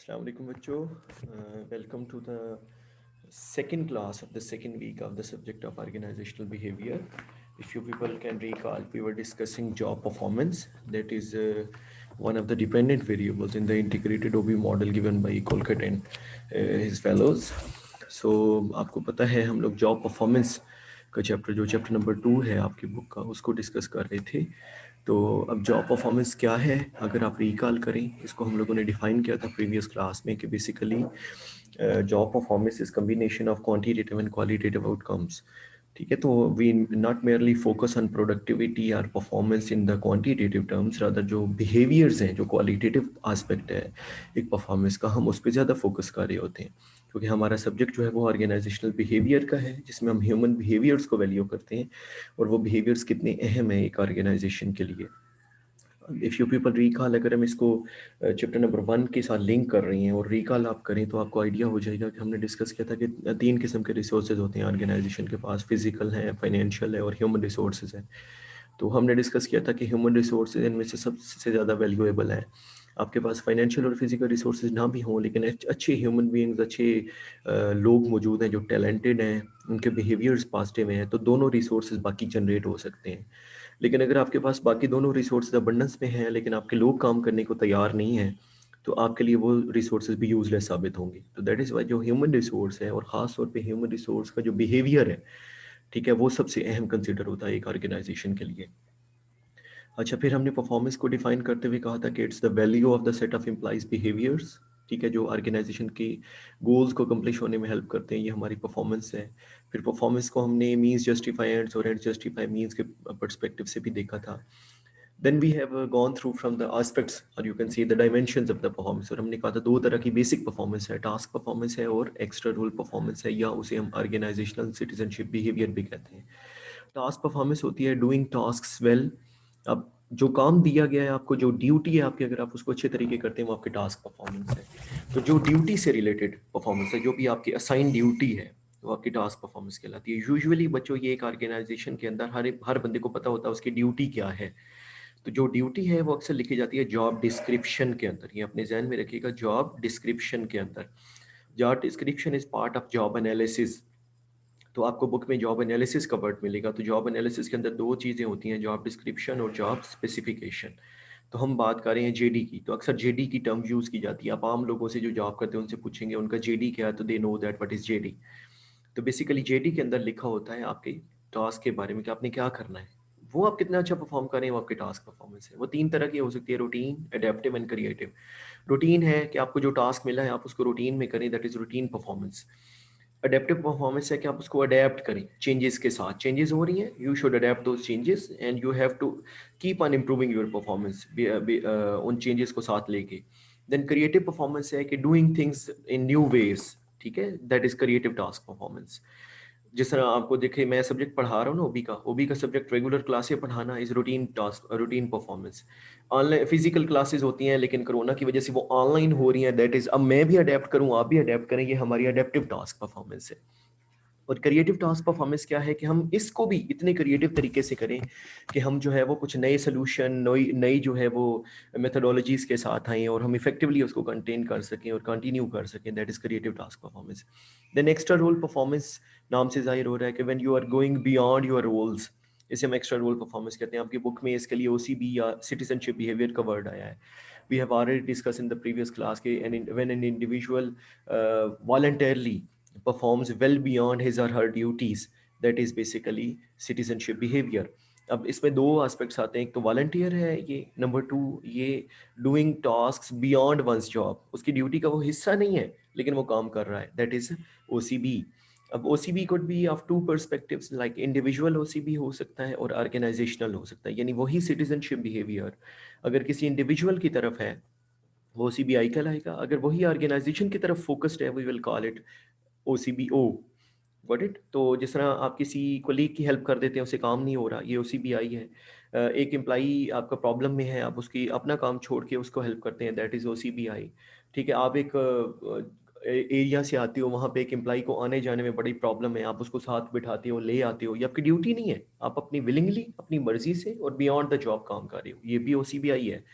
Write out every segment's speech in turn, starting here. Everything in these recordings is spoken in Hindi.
Assalamu alaikum bachcho. Welcome to the second class of the second week of the subject of organizational behavior. If you people can recall, we were discussing job performance. That is one of the dependent variables in the integrated OB model given by Colquitt and his fellows. So आपको पता है हम लोग जॉब परफॉर्मेंस का चैप्टर जो चैप्टर नंबर 2 है आपकी बुक का उसको डिस्कस कर रहे थे। तो अब जॉब परफॉर्मेंस क्या है अगर आप रिकॉल करें, इसको हम लोगों ने डिफाइन किया था प्रीवियस क्लास में कि basically job performance is combination of quantitative and qualitative outcomes. ठीक है, तो we not merely focus on productivity और performance in the quantitative terms, rather जो बिहेवियर्स हैं, जो क्वालिटेटिव आस्पेक्ट है एक परफॉर्मेंस का, हम उस पर ज़्यादा फोकस कर रहे होते हैं क्योंकि हमारा सब्जेक्ट जो है वो ऑर्गेनाइजेशनल बिहेवियर का है, जिसमें हम ह्यूमन बिहेवियर्स को वैल्यू करते हैं और वो बिहेवियर्स कितने अहम है एक ऑर्गेनाइजेशन के लिए। इफ़ यू पीपल रिकॉल, अगर हम इसको चैप्टर नंबर 1 के साथ लिंक कर रही हैं और रिकॉल आप करें तो आपको आइडिया हो जाएगा कि हमने डिस्कस किया था कि 3 किस्म के रिसोर्सेज होते हैं ऑर्गेनाइजेशन के पास, फिजिकल है, फाइनेंशियल है और ह्यूमन रिसोर्सेज है। तो हमने डिस्कस किया था कि ह्यूमन रिसोर्सेज इनमें से सबसे ज़्यादा वैल्यूएबल हैं। आपके पास फाइनेंशियल और फिजिकल रिसोर्सेज ना भी हों, लेकिन अच्छे ह्यूमन बीइंग्स, अच्छे लोग मौजूद हैं जो टैलेंटेड हैं, उनके बिहेवियर्स पॉजिटिव हैं, तो दोनों रिसोर्सेज बाकी जनरेट हो सकते हैं। लेकिन अगर आपके पास बाकी दोनों रिसोर्सेज अबंडेंस में हैं लेकिन आपके लोग काम करने को तैयार नहीं हैं, तो आपके लिए वो रिसोर्सेज भी यूजलेस साबित होंगे। तो दैट इज़ वाई जो ह्यूमन रिसोर्स है और ख़ास तौर पे ह्यूमन रिसोर्स का जो बिहेवियर है, ठीक है, वो सबसे अहम कंसिडर होता है एक ऑर्गेनाइजेशन के लिए। अच्छा, फिर हमने परफॉर्मेंस को डिफाइन करते हुए कहा था कि it's the value of the set of employees behaviours. ठीक है, जो ऑर्गेनाइजेशन की गोल्स को अकम्प्लिश होने में हेल्प करते हैं, ये हमारी परफॉर्मेंस है। फिर परफॉर्मेंस को हमने मीन्स जस्टिफाई एंड्स और एंड जस्टिफाई मीन्स के पर्सपेक्टिव से भी देखा था। Then we have gone through from the aspects, or you can see the dimensions of the performance। और हमने कहा था दो तरह की बेसिक परफॉर्मेंस है, टास्क परफॉर्मेंस है और एक्स्ट्रा रोल परफॉर्मेंस है, या उसे हम ऑर्गेनाइजेशनल सिटीजनशिप बिहेवियर भी कहते हैं। टास्क परफॉर्मेंस होती है डूइंग टास्क्स वेल। अब जो काम दिया गया है आपको, जो ड्यूटी है आपकी, अगर आप उसको अच्छे तरीके करते हैं, वो आपकी टास्क परफॉर्मेंस है। तो जो ड्यूटी से रिलेटेड परफॉर्मेंस है, जो भी आपकी असाइन ड्यूटी है, वो आपकी टास्क परफॉर्मेंस कहलाती है। यूजुअली बच्चों, ये एक ऑर्गेनाइजेशन के अंदर हर बंदे को पता होता है उसकी ड्यूटी क्या है। तो जो ड्यूटी है वो अक्सर लिखी जाती है जॉब डिस्क्रिप्शन के अंदर। ये अपने जहन में रखिएगा, जॉब डिस्क्रिप्शन के अंदर। Job description is part of job analysis. तो आपको बुक में जॉब एनालिसिस का वर्ड मिलेगा। तो जॉब एनालिसिस के अंदर दो चीज़ें होती हैं, जॉब डिस्क्रिप्शन और जॉब स्पेसिफिकेशन। तो हम बात कर रहे हैं जेडी की, तो अक्सर जेडी की टर्म यूज़ की जाती है। आप आम लोगों से जो जॉब करते हैं उनसे पूछेंगे उनका जेडी क्या है, तो they know that what is JD. तो बेसिकली जेडी के अंदर लिखा होता है आपके टास्क के बारे में कि आपने क्या करना है। वो आप कितना अच्छा परफॉर्म करें, वो आपके टास्क परफॉर्मेंस है। वो तीन तरह की हो सकती है, routine, adaptive and creative. Routine है कि आपको जो टास्क मिला है आप उसको रूटीन में करें, that is routine performance. Adaptive performance है कि आप उसको अडेप्ट करें चेंजेस के साथ। चेंजेस हो रही हैं, you should adapt those changes and you have to keep on improving your performance उन चेंजेस को साथ लेके। देन क्रिएटिव परफॉर्मेंस है कि doing things in new ways. ठीक है, that is creative task performance. जिस तरह आपको देखे, मैं सब्जेक्ट पढ़ा रहा हूँ ना, ओबी का सब्जेक्ट रेगुलर क्लासेस पढ़ाना is routine task, routine performance. Online physical classes होती हैं लेकिन कोरोना की वजह से वो ऑनलाइन हो रही हैं, दैट इज अब मैं भी अडेप्ट करूँ, आप भी अडेप्ट करें, ये हमारी अडेप्टिव टास्क परफॉर्मेंस है। और क्रिएटिव टास्क परफॉर्मेंस क्या है कि हम इसको भी इतने क्रिएटिव तरीके से करें कि हम जो है वो कुछ नए सोल्यूशन, नई नई जो है वो मेथोडोलॉजीज के साथ आएँ और हम इफेक्टिवली उसको कंटेन कर सकें और कंटिन्यू कर सकें, that is creative task performance. Then extra role performance, नाम से जाहिर हो रहा है कि when you are going beyond your roles, इसे हम एक्स्ट्रा रोल परफॉर्मेंस कहते हैं। आपकी बुक में इसके लिए ओसीबी या सिटीजनशिप बिहेवियर का वर्ड आया है। We have already discuss in the previous class के when an individual voluntarily performs well beyond his or her duties, that is basically citizenship behavior। अब इसमें दो एस्पेक्ट्स आते हैं, एक तो वॉलंटियर है ये, नंबर टू ये doing tasks beyond one's job. उसकी ड्यूटी का वो हिस्सा नहीं है लेकिन वो काम कर रहा है, दैट इज ओसीबी। अब OCB could be of two perspectives, like individual OCB हो सकता है और ऑर्गेनाइजेशनल हो सकता है। यानी वही सिटीजनशिप बिहेवियर अगर किसी इंडिविजुअल की तरफ है वो सीबीआई कहलाएगा, अगर वही ऑर्गेनाइजेशन की तरफ फोकस्ड है we will call it OCBO. Got it. तो जिस तरह आप किसी कोलीग की हेल्प कर देते हैं, उसे काम नहीं हो रहा, ये ओसीबीआई है। एक एम्प्लाई आपका प्रॉब्लम में है, आप उसकी अपना काम छोड़ के उसको हेल्प करते हैं, दैट इज ओसीबीआई। ठीक है, आप एक एरिया से आते हो, वहाँ पे एक एम्प्लाई को आने जाने में बड़ी प्रॉब्लम है, आप उसको साथ बिठाते हो, ले आते हो, ये आपकी ड्यूटी नहीं है, आप अपनी विलिंगली, अपनी मर्जी से और बियॉन्ड द जॉब काम कर रहे हो, ये भी ओसीबीआई है।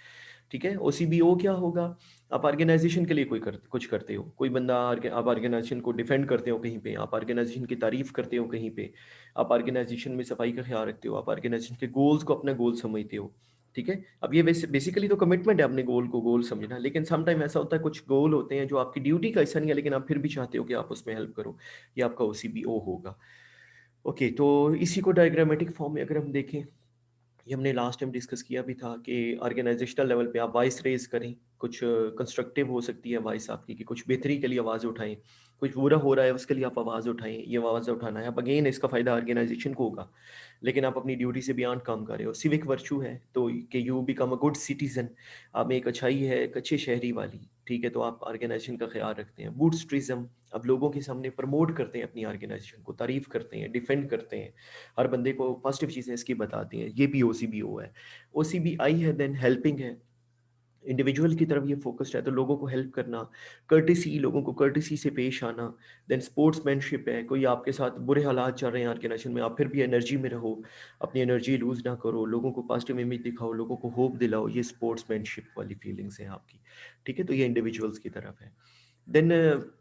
ठीक है। OCBO क्या होगा? आप ऑर्गेनाइजेशन के लिए कुछ करते हो, कोई बंदा आप ऑर्गेनाइजेशन को डिफेंड करते हो कहीं पे, आप ऑर्गेनाइजेशन की तारीफ करते हो कहीं पे, आप ऑर्गेनाइजेशन में सफाई का ख्याल रखते हो, आप ऑर्गेनाइजेशन के गोल्स को अपना गोल समझते हो। ठीक है। अब ये बेसिकली तो कमिटमेंट है अपने गोल को गोल समझना, लेकिन सम टाइम ऐसा होता है कुछ गोल होते हैं जो आपकी ड्यूटी का हिस्सा नहीं है, लेकिन आप फिर भी चाहते हो कि आप उसमें हेल्प करो, ये आपका OCBO होगा। ओके, तो इसी को डायग्रामेटिक फॉर्म में अगर हम देखें, ये हमने लास्ट टाइम डिस्कस किया भी था कि ऑर्गेनाइजेशनल लेवल पे आप वॉइस रेज करें, कुछ कंस्ट्रक्टिव हो सकती है वॉइस आपकी कि कुछ बेहतरी के लिए आवाज़ उठाएं, कुछ बुरा हो रहा है उसके लिए आप आवाज़ उठाएं, ये आवाज़ उठाना है। अब अगेन इसका फ़ायदा ऑर्गेनाइजेशन को होगा, लेकिन आप अपनी ड्यूटी से बियॉन्ड काम कर रहे हो। सिविक वर्चू है तो कि you become a good citizen, आप में एक अच्छाई है, एक अच्छे शहरी वाली, ठीक है, तो आप ऑर्गेनाइजेशन का ख्याल रखते हैं। बूटस्ट्रिज्म, अब लोगों के सामने प्रमोट करते हैं अपनी ऑर्गेनाइजेशन को, तारीफ करते हैं, डिफेंड करते हैं, हर बंदे को पॉजिटिव चीज़ें इसकी बताती हैं। ये भी OCBO है। OCBI है देन हेल्पिंग है, इंडिविजुअल की तरफ ये फोकस्ड है, तो लोगों को हेल्प करना, कर्टिसी, लोगों को कर्टिसी से पेश आना। देन स्पोर्ट्समैनशिप है, कोई आपके साथ बुरे हालात चल रहे हैं ऑर्गेनाइजेशन में, आप फिर भी एनर्जी में रहो, अपनी एनर्जी लूज ना करो, लोगों को पॉजिटिव इमेज दिखाओ, लोगों को होप दिलाओ, ये स्पोर्ट्समैनशिप वाली फीलिंग्स हैं आपकी। ठीक है, तो ये इंडिविजुअल्स की तरफ है। देन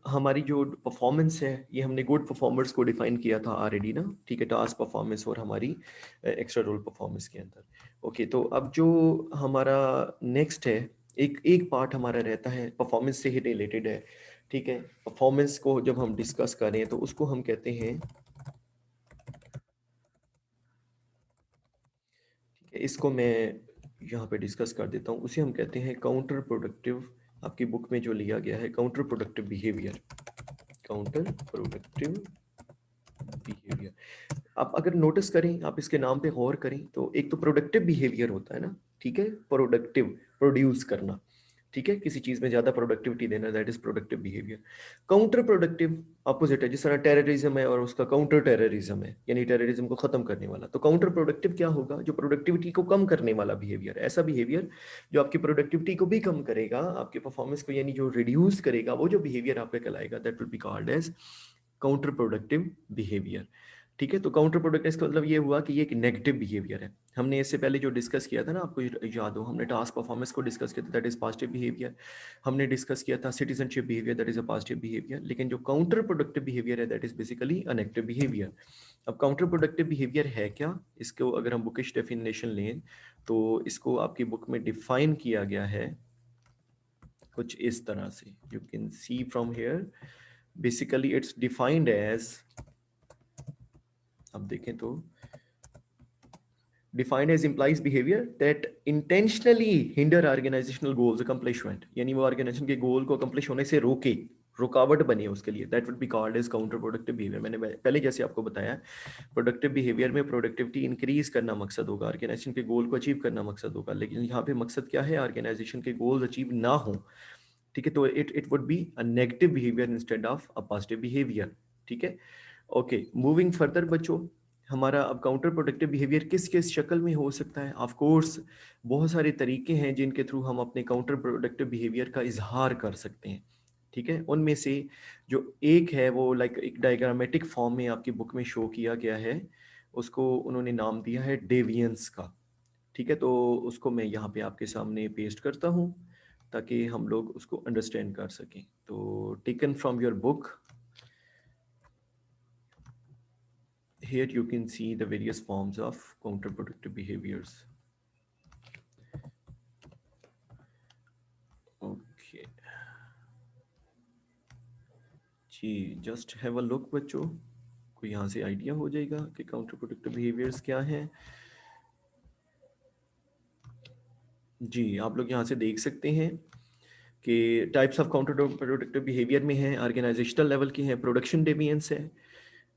हमारी जो परफॉर्मेंस है, ये हमने गुड परफॉर्मर्स को डिफाइन किया था ऑलरेडी ना, ठीक है, टास्क परफॉर्मेंस और हमारी एक्स्ट्रा रोल परफॉर्मेंस के अंदर। ओके, तो अब जो हमारा नेक्स्ट है, एक एक पार्ट हमारा रहता है परफॉर्मेंस से ही रिलेटेड है। ठीक है, परफॉर्मेंस को जब हम डिस्कस करें तो उसको हम कहते हैं, ठीक है, इसको मैं यहाँ पे डिस्कस कर देता हूँ, उसे हम कहते हैं काउंटर प्रोडक्टिव। आपकी बुक में जो लिया गया है counter productive behaviour, counter productive behaviour. आप अगर नोटिस करें, आप इसके नाम पे गौर करें, तो एक तो प्रोडक्टिव बिहेवियर होता है ना, ठीक है, प्रोडक्टिव, प्रोड्यूस करना, ठीक है, किसी चीज में ज्यादा प्रोडक्टिविटी देना, that is productive behaviour. Counter productive opposite है, जिस तरह टेररिज्म है और उसका काउंटर टेररिज्म है, यानी टेररिज्म को खत्म करने वाला। तो काउंटर प्रोडक्टिव क्या होगा? जो प्रोडक्टिविटी को कम करने वाला बिहेवियर, ऐसा बिहेवियर जो आपकी प्रोडक्टिविटी को भी कम करेगा, आपके परफॉर्मेंस को यानी जो रिड्यूस करेगा, वो जो बिहेवियर आप पे कहलाएगा, that will be called as counter productive behaviour. ठीक है, तो काउंटर प्रोडक्टिव इसका मतलब ये हुआ कि ये एक नेगेटिव बिहेवियर है। हमने इससे पहले जो डिस्कस किया था ना, आपको याद हो, हमने टास्क परफॉर्मेंस को डिस्कस किया था, दैट इज पॉजिटिव बिहेवियर। हमने डिस्कस किया था citizenship behaviour, that is a positive behaviour. लेकिन जो काउंटर प्रोडक्टिव बिहेवियर है, that is basically a negative behaviour. अब काउंटर प्रोडक्टिव बिहेवियर है क्या? इसको अगर हम बुकिश डेफिनेशन लें तो इसको आपकी बुक में डिफाइन किया गया है कुछ इस तरह से, you can see from here. Basically it's defined as, अब देखें तो, defined as implies behavior that intentionally hinder organizational goals accomplishment, यानी वो ऑर्गेनाइजेशन के गोल को अकम्प्लिश होने से रोके, रुकावट बने उसके लिए, that would be called as counter productive behaviour. मैंने पहले जैसे आपको बताया, प्रोडक्टिव बिहेवियर में प्रोडक्टिविटी इंक्रीज करना मकसद होगा, ऑर्गेनाइजेशन के गोल को अचीव करना मकसद होगा, लेकिन यहाँ पे मकसद क्या है? ऑर्गेनाइजेशन के गोल्स अचीव ना हो। ठीक है, तो it would be a negative behaviour instead of a positive behaviour. ठीक है, ओके, मूविंग फर्दर बच्चों, हमारा अब काउंटर प्रोडक्टिव बिहेवियर किस किस शक्ल में हो सकता है? ऑफ कोर्स बहुत सारे तरीके हैं जिनके थ्रू हम अपने काउंटर प्रोडक्टिव बिहेवियर का इजहार कर सकते हैं। ठीक है, उनमें से जो एक है वो लाइक एक डायग्रामेटिक फॉर्म में आपकी बुक में शो किया गया है, उसको उन्होंने नाम दिया है डेवियंस का। ठीक है, तो उसको मैं यहाँ पे आपके सामने पेस्ट करता हूँ ताकि हम लोग उसको अंडरस्टैंड कर सकें। तो taken from your book, here you can see the various forms of counterproductive behaviors. Okay जी, जस्ट हैव अ लुक बच्चों, को यहाँ से आइडिया हो जाएगा कि काउंटर प्रोडक्टिव बिहेवियर्स क्या हैं। जी, आप लोग यहाँ से देख सकते हैं कि types of counter productive behaviour में है, ऑर्गेनाइजेशनल लेवल की है, प्रोडक्शन डेविएंस है।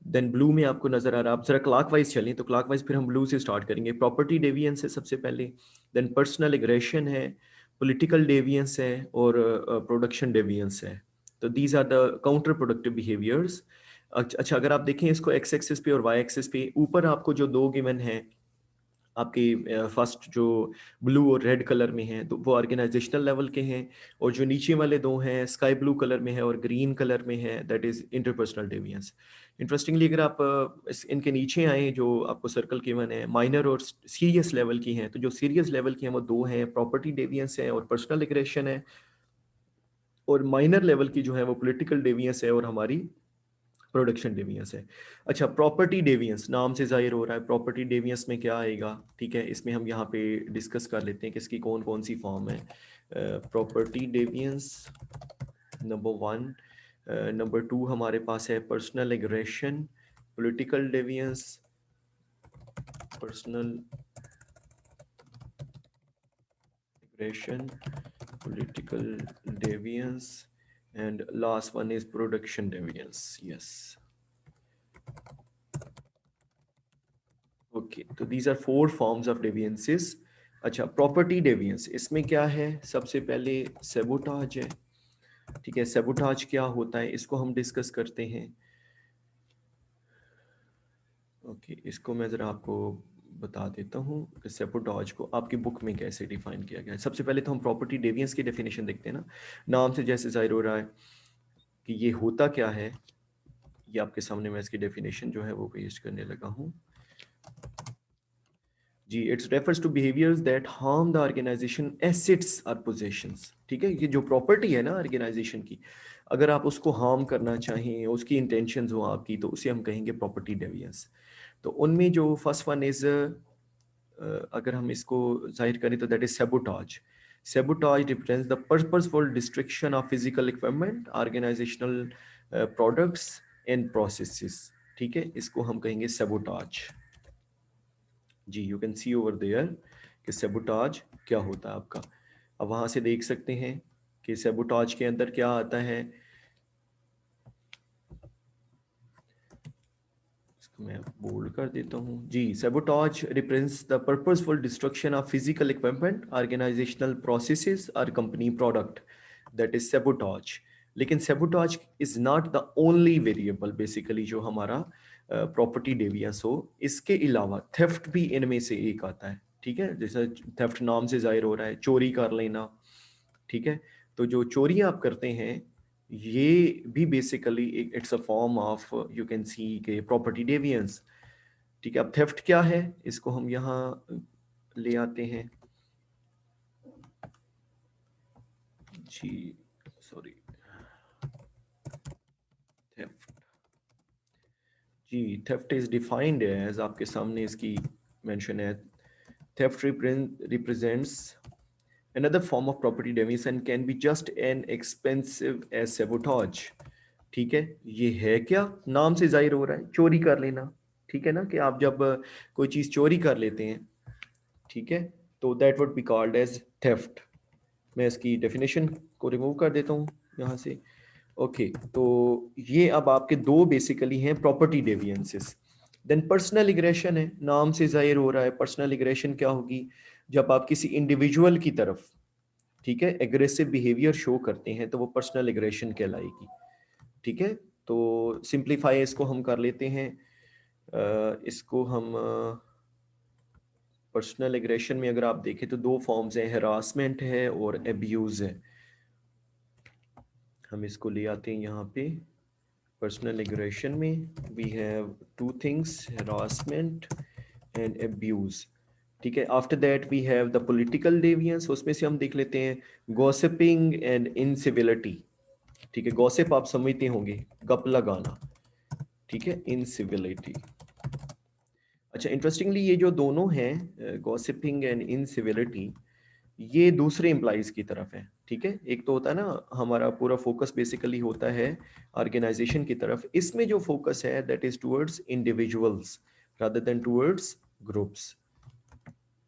देन ब्लू में आपको नजर आ रहा है, आप जरा क्लॉकवाइज चलें तो क्लॉकवाइज फिर हम ब्लू से स्टार्ट करेंगे। प्रॉपर्टी डेविएंस है सबसे पहले, देन पर्सनल एग्रेशन है, पॉलिटिकल डेविएंस है और प्रोडक्शन डेविएंस है। तो these are the counter productive behaviours. अच्छा, अगर आप देखें इसको एक्स एक्सिस पे और वाई एक्सिस पे, ऊपर आपको जो दो गिवन है आपके फर्स्ट जो ब्लू और रेड कलर में हैं तो वो ऑर्गेनाइजेशनल लेवल के हैं, और जो नीचे वाले दो हैं स्काई ब्लू कलर में है और ग्रीन कलर में है, दैट इज इंटरपर्सनल डेविएंस। इंटरेस्टिंगली अगर आप इनके नीचे आए जो आपको सर्कल गिवन है, माइनर और सीरियस लेवल की हैं, तो जो सीरियस लेवल की हैं वो दो हैं, प्रॉपर्टी डेविएंस है और पर्सनल एग्रेशन है, और माइनर लेवल की जो है वो पॉलिटिकल डेविएंस है और हमारी प्रोडक्शन डेविएंस है। अच्छा, प्रॉपर्टी डेविएंस नाम से जाहिर हो रहा है, प्रॉपर्टी डेविएंस में क्या आएगा, ठीक है, इसमें हम यहाँ पे डिस्कस कर लेते हैं कि इसकी कौन कौन सी फॉर्म है। प्रॉपर्टी डेविएंस नंबर 1, नंबर 2 हमारे पास है personal aggression, political deviance, personal aggression, political deviance, and last one is production deviance. Yes. Okay, तो these are 4 forms of deviances. अच्छा, प्रॉपर्टी डेविएंस इसमें क्या है, सबसे पहले सेबोटाज है, ठीक है। सेबोटाज क्या होता है इसको हम डिस्कस करते हैं। ओके, इसको मैं ज़रा आपको बता देता हूँ कि सेबोटाज को आपकी बुक में कैसे डिफाइन किया गया है। सबसे पहले तो हम प्रॉपर्टी डेविएंस की डेफिनेशन देखते हैं ना, नाम से जैसे जाहिर हो रहा है कि ये होता क्या है। ये आपके सामने मैं इसकी डेफिनेशन जो है वो पेस्ट करने लगा हूँ जी। It's refers to behaviours that harm the organisation assets और पोजेशंस, ठीक है। ये जो प्रॉपर्टी है ना ऑर्गेनाइजेशन की, अगर आप उसको हार्म करना चाहें, उसकी इंटेंशंस हो आपकी, तो उसे हम कहेंगे प्रॉपर्टी डेविएंस। तो उनमें जो फर्स्ट वन इज, अगर हम इसको जाहिर करें तो that is sabotage. Sabotage represents the purposeful destruction of physical equipment, organisational products and processes, ठीक है, इसको हम कहेंगे सेबोटाज जी। You can see over there कि सेबोटाज क्या होता है आपका। अब वहां से देख सकते हैं कि सेबोटाज के अंदर क्या आता है। इसको मैं बोल्ड कर देता हूं जी। Sabotage represents the purposeful destruction of physical equipment, organisational processes और company product, that is sabotage. लेकिन sabotage is not the only variable basically जो हमारा प्रॉपर्टी डेविएंस हो। इसके अलावा थेफ्ट भी इनमें से एक आता है, ठीक है। जैसे थेफ्ट नाम से जाहिर हो रहा है, चोरी कर लेना, ठीक है। तो जो चोरी आप करते हैं ये भी basically it's a form of, you can सी के प्रॉपर्टी डेविएंस, ठीक है। अब थेफ्ट क्या है इसको हम यहाँ ले आते हैं जी। सॉरी, थेफ्ट जी, थेफ्ट इज डिफाइंड एज, आपके सामने इसकी मेंशन है, theft represents another form of property damage and can be just as expensive as sabotage, ठीक है। ये है क्या, नाम से जाहिर हो रहा है चोरी कर लेना, ठीक है ना, कि आप जब कोई चीज चोरी कर लेते हैं, ठीक है, तो that would be called as theft. मैं इसकी डेफिनेशन को रिमूव कर देता हूँ यहाँ से। ओके, तो ये अब आपके दो बेसिकली हैं प्रॉपर्टी डेविएंसेस। देन पर्सनल एग्रेशन है, नाम से जाहिर हो रहा है पर्सनल एग्रेशन क्या होगी, जब आप किसी इंडिविजुअल की तरफ, ठीक है, एग्रेसिव बिहेवियर शो करते हैं तो वो पर्सनल एग्रेशन कहलाएगी, ठीक है। तो सिंप्लीफाई इसको हम कर लेते हैं, इसको हम पर्सनल एग्रेशन में अगर आप देखें तो दो फॉर्म्स हैं, हरासमेंट है और एब्यूज है। हम इसको ले आते हैं यहाँ पे पर्सनल एग्रेशन में, we have two things, harassment and abuse, ठीक है। After that we have the political deviance, उसमें से हम देख लेते हैं गॉसिपिंग एंड इनसिविलिटी, ठीक है। गॉसिप आप समझते होंगे, गप लगाना, ठीक है, इनसिविलिटी। अच्छा, इंटरेस्टिंगली ये जो दोनों हैं गॉसिपिंग एंड इनसिविलिटी, ये दूसरे एम्प्लॉइज की तरफ है, ठीक है। एक तो होता है ना हमारा पूरा फोकस बेसिकली होता है ऑर्गेनाइजेशन की तरफ, इसमें जो फोकस है that is towards individuals rather than towards groups,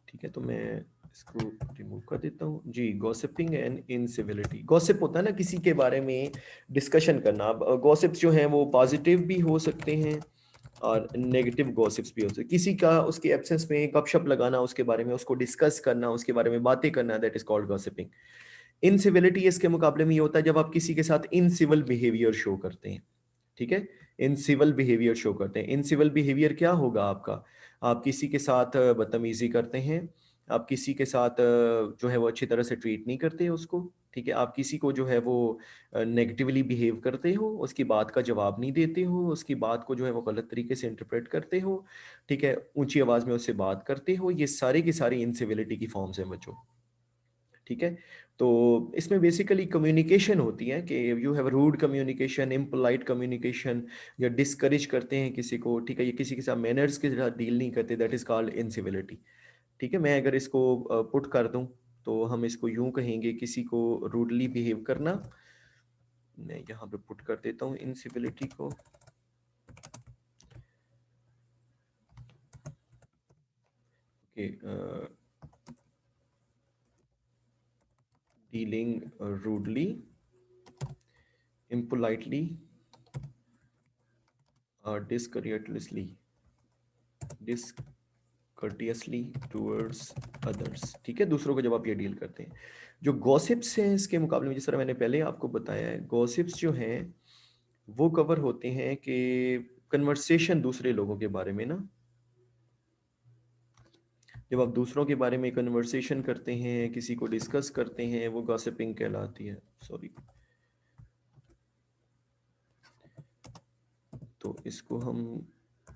ठीक है। तो मैं इसको रिमूव कर देता हूँ जी। गॉसिपिंग एंड इनसिविलिटी, गॉसिप होता है ना किसी के बारे में डिस्कशन करना। अब गॉसिप्स जो हैं वो पॉजिटिव भी हो सकते हैं और नेगेटिव गॉसिप्स भी हो सकते हैं। किसी का उसके एब्सेंस में गपशप लगाना, उसके बारे में उसको डिस्कस करना, उसके बारे में बातें करना, दैट इज कॉल्ड गॉसिपिंग। इनसिविलिटी इसके मुकाबले में ये होता है जब आप किसी के साथ इनसिविल बिहेवियर शो करते हैं, ठीक है। इनसिविल बिहेवियर शो करते हैं। इनसिविल बिहेवियर क्या होगा आपका, आप किसी के साथ बदतमीजी करते हैं, आप किसी के साथ जो है वो अच्छी तरह से ट्रीट नहीं करते उसको, ठीक है, आप किसी को जो है वो नेगेटिवली बिहेव करते हो, उसकी बात का जवाब नहीं देते हो, उसकी बात को जो है वो गलत तरीके से इंटरप्रेट करते हो, ठीक है, ऊंची आवाज में उससे बात करते हो, ये सारी की सारी इनसिविलिटी की फॉर्म्स हैं बच्चों, ठीक है। तो इसमें बेसिकली कम्युनिकेशन होती है कि you have rude communication, impolite communication, या डिस्करेज करते हैं किसी को, ठीक है, ये किसी के साथ मैनर्स के साथ डील नहीं करते, दैट इज कॉल्ड इनसिविलिटी, ठीक है। मैं अगर इसको पुट कर दूं तो हम इसको यूं कहेंगे, किसी को रूडली बिहेव करना। मैं यहाँ पे पुट कर देता हूँ इनसिविलिटी को, okay, dealing rudely, impolitely, discourteously, discourteously towards others, ठीक है, दूसरों को जब आप ये डील करते हैं। जो गॉसिप्स हैं इसके मुकाबले में, जिस तरह मैंने पहले आपको बताया है, गॉसिप्स जो हैं वो कवर होते हैं कि कन्वर्सेशन दूसरे लोगों के बारे में ना, जब आप दूसरों के बारे में कन्वर्सेशन करते हैं, किसी को डिस्कस करते हैं, वो गॉसिपिंग कहलाती है। सॉरी, तो इसको हम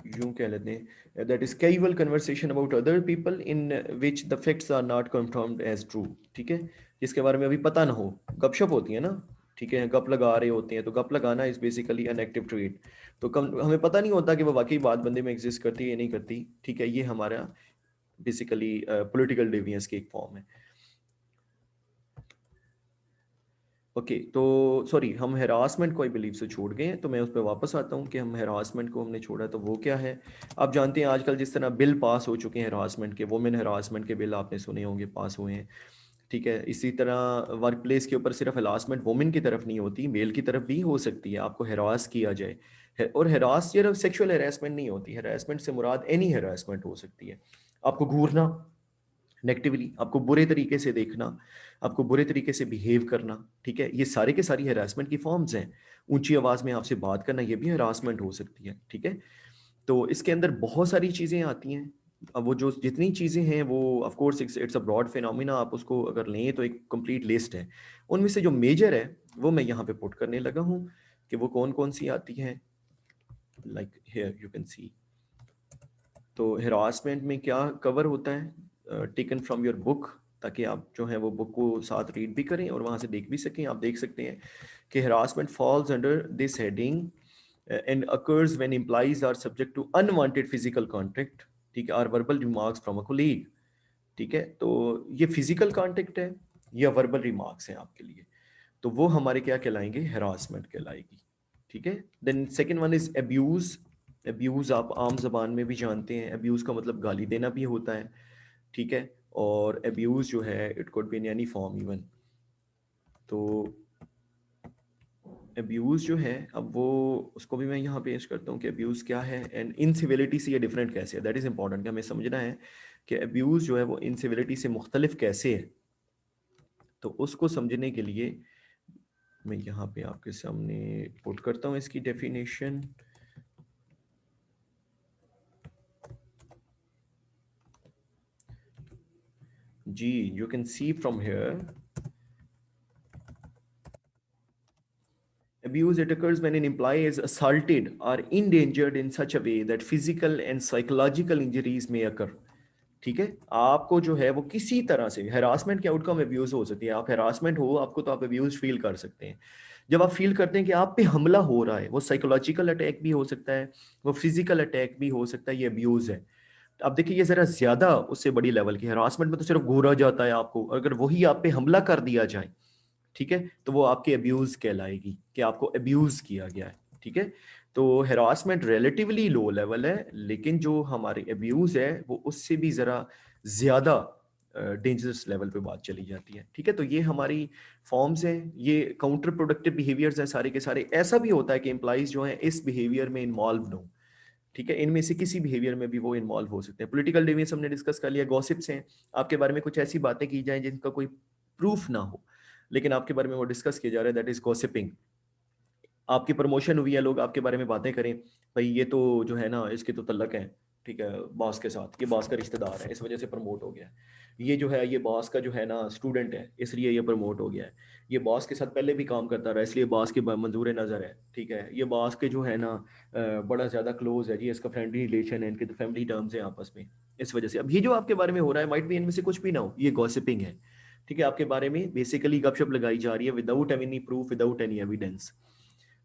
यूं कह लेते हैं, that is casual conversation about other people in which the facts are not confirmed as true, ठीक है, जिसके बारे में अभी पता ना हो, गपशप होती है ना, ठीक है, गप लगा रहे होते हैं, तो गप लगाना is basically an active trade. तो कम हमें पता नहीं होता कि वो वाकई बात बंदे में एग्जिस्ट करती है या नहीं करती, ठीक है, ये हमारा बेसिकली पॉलिटिकल डेवियंस की एक फॉर्म है। ओके, तो सॉरी, हम हेरासमेंट को आई बिलीव से छोड़ गए हैं, तो मैं उस पर वापस आता हूँ कि हम हेरासमेंट को हमने छोड़ा, तो वो क्या है। आप जानते हैं आजकल जिस तरह बिल पास हो चुके हैं हेरासमेंट के, वुमेन हेरासमेंट के बिल आपने सुने होंगे, पास हुए हैं, ठीक है। इसी तरह वर्क प्लेस के ऊपर सिर्फ हेरासमेंट वुमेन की तरफ नहीं होती, मेल की तरफ भी हो सकती है, आपको हेरास किया जाए। और हेरास सिर्फ सेक्सुअल हेरासमेंट नहीं होती, हेरासमेंट से मुराद एनी हेरासमेंट हो सकती है। आपको घूरना नेगेटिवली, आपको बुरे तरीके से देखना, आपको बुरे तरीके से बिहेव करना, ठीक है, ये सारे के सारी हरासमेंट की फॉर्म्स हैं। ऊंची आवाज में आपसे बात करना, ये भी हरासमेंट हो सकती है, ठीक है। तो इसके अंदर बहुत सारी चीजें आती हैं। अब वो जो जितनी चीजें हैं वो of course it's a broad phenomena, आप उसको अगर लें तो एक कंप्लीट लिस्ट है। उनमें से जो मेजर है वो मैं यहाँ पे पुट करने लगा हूँ कि वो कौन कौन सी आती हैं, लाइक हियर यू कैन सी। तो हरासमेंट में क्या कवर होता है, टेकन फ्रॉम योर बुक, ताकि आप जो है वो बुक को साथ रीड भी करें और वहाँ से देख भी सकें। आप देख सकते हैं कि harassment falls under this heading and occurs when employees are subject to unwanted physical contact, ठीक है, और verbal remarks from a colleague, ठीक है। तो ये फिजिकल कॉन्टेक्ट है या वर्बल रिमार्क्स हैं आपके लिए, तो वो हमारे क्या कहलाएंगे, हरासमेंट कहलाएगी, ठीक है। Then second one is abuse. Abuse आप आम जबान में भी जानते हैं, अब्यूज का मतलब गाली देना भी होता है, ठीक है। और अब्यूज जो है it could be in any form even. तो अब्यूज जो है, अब वो उसको भी मैं यहाँ पेश करता हूँ कि अब्यूज क्या है एंड इनसिविलिटी से ये डिफरेंट कैसे है, दैट इज इंपॉर्टेंट कि हमें समझना है कि अब्यूज जो है वो इनसिविलिटी से मुख्तलिफ कैसे है। तो उसको समझने के लिए मैं यहाँ पे आपके सामने पुट करता हूँ इसकी डेफिनेशन। जी, you can see from here, abuse it occurs when an employee is assaulted or endangered in such a way that physical and psychological injuries may occur, ठीक है। आपको जो है वो किसी तरह से हेरासमेंट के आउटकम अब्यूज हो सकती है, आप हेरासमेंट हो आपको तो आप अब्यूज फील कर सकते हैं। जब आप फील करते हैं कि आप पे हमला हो रहा है, वो साइकोलॉजिकल अटैक भी हो सकता है, वो फिजिकल अटैक भी हो सकता है, ये अब्यूज है। अब देखिए ये जरा ज्यादा उससे बड़ी लेवल की, हरासमेंट में तो सिर्फ घूरा जाता है आपको, अगर वही आप पे हमला कर दिया जाए, ठीक है, तो वो आपके अब्यूज कहलाएगी कि आपको अब्यूज किया गया है, ठीक है। तो हरासमेंट रिलेटिवली लो लेवल है, लेकिन जो हमारे अब्यूज है वो उससे भी जरा ज्यादा डेंजरस लेवल पे बात चली जाती है, ठीक है। तो ये हमारी फॉर्म्स हैं, ये काउंटर प्रोडक्टिव बिहेवियर्स हैं सारे के सारे। ऐसा भी होता है कि एम्प्लॉइज जो हैं इस बिहेवियर में इन्वॉल्व हो, ठीक है, इनमें से किसी बिहेवियर में भी वो इन्वॉल्व हो सकते हैं। पॉलिटिकल डेविएंस हमने डिस्कस कर लिया, गॉसिप्स हैं, आपके बारे में कुछ ऐसी बातें की जाएं जिनका कोई प्रूफ ना हो लेकिन आपके बारे में वो डिस्कस किया जा रहा है, दैट इज गॉसिपिंग। आपकी प्रमोशन हुई है, लोग आपके बारे में बातें करें, भाई ये तो जो है ना इसके तो तल्लक है, ठीक है, बॉस के साथ, ये बॉस का रिश्तेदार है, इस वजह से प्रमोट हो गया है। ये जो है ये बॉस का जो है ना स्टूडेंट है, इसलिए ये प्रमोट हो गया है। ये बॉस के साथ पहले भी काम करता रहा, इसलिए बॉस की मंजूर नज़र है। ठीक है, ये बॉस के जो है ना बड़ा ज़्यादा क्लोज है जी, इसका फ्रेंडली रिलेशन है, इनके तो फैमिली टर्म्स हैं आपस में। इस वजह से अब ये जो आपके बारे में हो रहा है माइट भी इनमें से कुछ भी ना हो, ये गॉसिपिंग है। ठीक है, आपके बारे में बेसिकली गपशप लगाई जा रही है without any proof, without any evidence.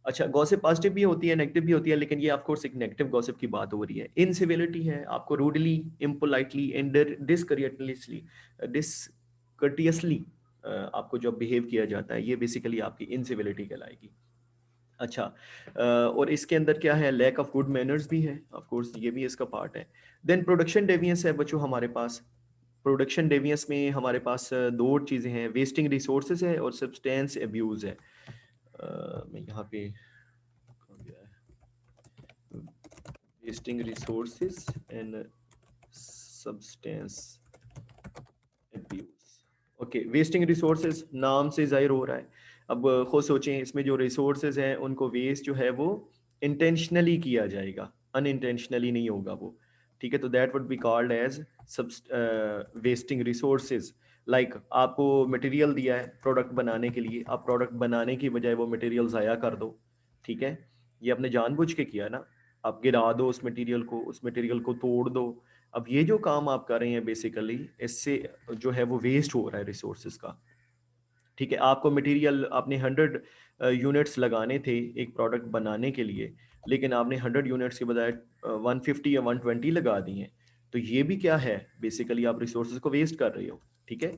अच्छा, गॉसिप पॉजिटिव भी होती है, नेगेटिव भी होती है, लेकिन ये ऑफ कोर्स एक नेगेटिव गॉसिप की बात हो रही है। इनसिविलिटी है, आपको रूडली, इम्पोलाइटली एंड डिसकरियटली डिसकर्टियसली आपको जब बिहेव किया जाता है, ये बेसिकली आपकी इनसिविलिटी कहलाएगी। अच्छा, और इसके अंदर क्या है, लैक ऑफ गुड मैनर्स भी है, ऑफ कोर्स ये भी इसका पार्ट है। देन प्रोडक्शन डेवियंस है बच्चों हमारे पास। प्रोडक्शन डेवियंस में हमारे पास दो चीज़ें हैं, वेस्टिंग रिसोर्सेज है और सब्सटेंस एब्यूज़ है। मैं यहाँ पे wasting resources and substance abuse। Okay, wasting resources नाम से जाहिर हो रहा है। अब खुद सोचें, इसमें जो रिसोर्सेज हैं उनको वेस्ट जो है वो इंटेंशनली किया जाएगा, अनइंटेंशनली नहीं होगा वो। ठीक है, तो that would be called as wasting resources. Like आपको मटेरियल दिया है प्रोडक्ट बनाने के लिए, आप प्रोडक्ट बनाने की बजाय वो मटेरियल ज़ाया कर दो। ठीक है, ये आपने जानबूझ के किया ना, आप गिरा दो उस मटेरियल को, उस मटेरियल को तोड़ दो। अब ये जो काम आप कर रहे हैं बेसिकली, इससे जो है वो वेस्ट हो रहा है रिसोर्सेज का। ठीक है, आपको मटेरियल आपने 100 यूनिट्स लगाने थे एक प्रोडक्ट बनाने के लिए, लेकिन आपने 100 यूनिट्स के बजाय 150 या 120 लगा दी हैं। तो ये भी क्या है, बेसिकली आप रिसोर्सेज को वेस्ट कर रहे हो। ठीक है,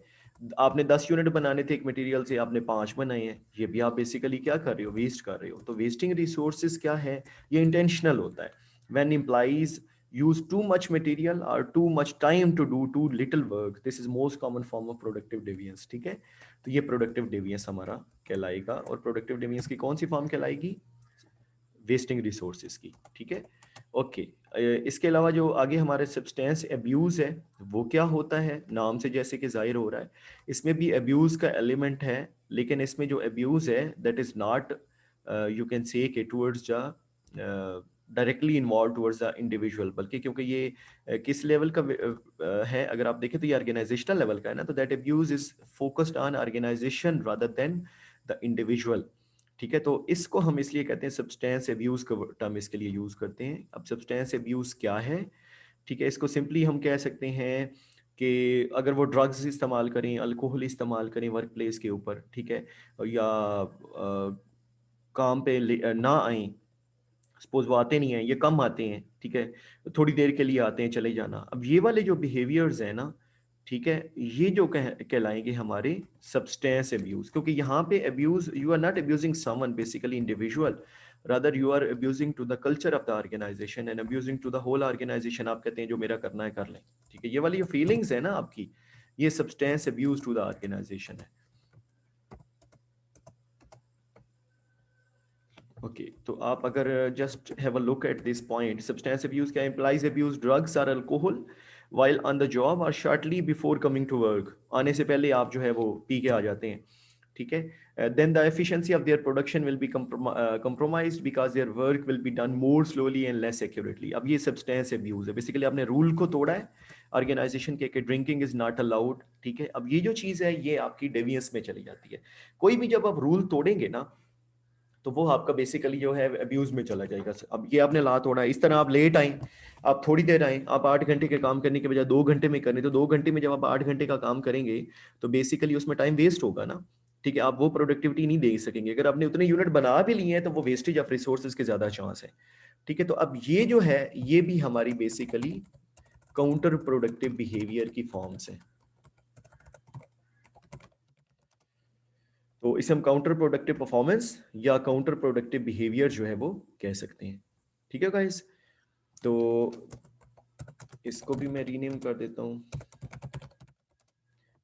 आपने 10 यूनिट बनाने थे एक मटेरियल से, आपने 5 बनाए हैं, ये भी आप बेसिकली क्या कर रहे हो, वेस्ट कर रहे हो। तो वेस्टिंग रिसोर्सेज क्या है, ये इंटेंशनल होता है। When employees use too much material or too much time to do too little work, this is most common form of productive deviance। ठीक है, तो ये प्रोडक्टिव डेवियंस हमारा कहलाएगा। और प्रोडक्टिव डेवियंस की कौन सी फॉर्म कहलाएगी, वेस्टिंग रिसोर्सेज की। ठीक है, ओके। इसके अलावा जो आगे हमारे सब्सटेंस एब्यूज़ है, वो क्या होता है, नाम से जैसे कि जाहिर हो रहा है, इसमें भी एब्यूज़ का एलिमेंट है, लेकिन इसमें जो एब्यूज़ है that is not you can say के towards the directly involve towards the individual, बल्कि क्योंकि ये किस लेवल का है, अगर आप देखें तो ये ऑर्गेनाइजेशनल लेवल का है ना, तो that abuse is focused on organisation rather than the individual. ठीक है, तो इसको हम इसलिए कहते हैं सब्सटेंस एब्यूज का टर्म इसके लिए यूज करते हैं। अब सब्सटेंस एब्यूज क्या है, ठीक है, इसको सिंपली हम कह सकते हैं कि अगर वो ड्रग्स इस्तेमाल करें, अल्कोहल इस्तेमाल करें वर्क प्लेस के ऊपर, ठीक है, या काम पे ना आए, सपोज वो आते नहीं हैं, ये कम आते हैं, ठीक है, थोड़ी देर के लिए आते हैं चले जाना। अब ये वाले जो बिहेवियर्स हैं ना, ठीक है, ये जो कहलाएंगे हमारे सब्सटेंस एब्यूज, क्योंकि यहाँ पे abuse, you are not abusing someone basically individual, rather you are abusing to the culture of the organisation and abusing to the whole organisation. आप कहते हैं जो मेरा करना है कर लें। ठीक है, ये वाली जो फीलिंग्स है ना आपकी, ये substance abuse to the organisation है। ओके, तो आप अगर just have a look at this point, substance abuse क्या implies abuse drugs or alcohol while on the job or shortly before coming to work। आने से पहले आप जो है वो पी के आ जाते हैं। ठीक है, then the efficiency of their production will be compromised because their work will be done more slowly and less accurately। अब ये सब्सटेंस अब्यूज है, बेसिकली आपने रूल को तोड़ा है ऑर्गेनाइजेशन के, ड्रिंकिंग इज नॉट अलाउड। ठीक है, अब ये जो चीज़ है ये आपकी डेवियंस में चली जाती है। कोई भी जब आप रूल तोड़ेंगे ना, तो वो आपका बेसिकली जो है अब्यूज में चला जाएगा। अब ये आपने ला तोड़ा, इस तरह आप लेट आए, आप थोड़ी देर आए, आप 8 घंटे के काम करने के बजाय 2 घंटे में करने, तो 2 घंटे में जब आप 8 घंटे का काम करेंगे तो बेसिकली उसमें टाइम वेस्ट होगा ना। ठीक है, आप वो प्रोडक्टिविटी नहीं दे सकेंगे। अगर आपने उतने यूनिट बना भी लिए हैं तो वो वेस्टेज ऑफ रिसोर्सेज के ज्यादा चांस है। ठीक है, तो अब ये जो है ये भी हमारी बेसिकली काउंटर प्रोडक्टिव बिहेवियर की फॉर्म्स हैं। तो इसे हम काउंटर प्रोडक्टिव परफॉर्मेंस या काउंटर प्रोडक्टिव बिहेवियर जो है वो कह सकते हैं। ठीक है गाइस, तो इसको भी मैं रीनेम कर देता हूँ,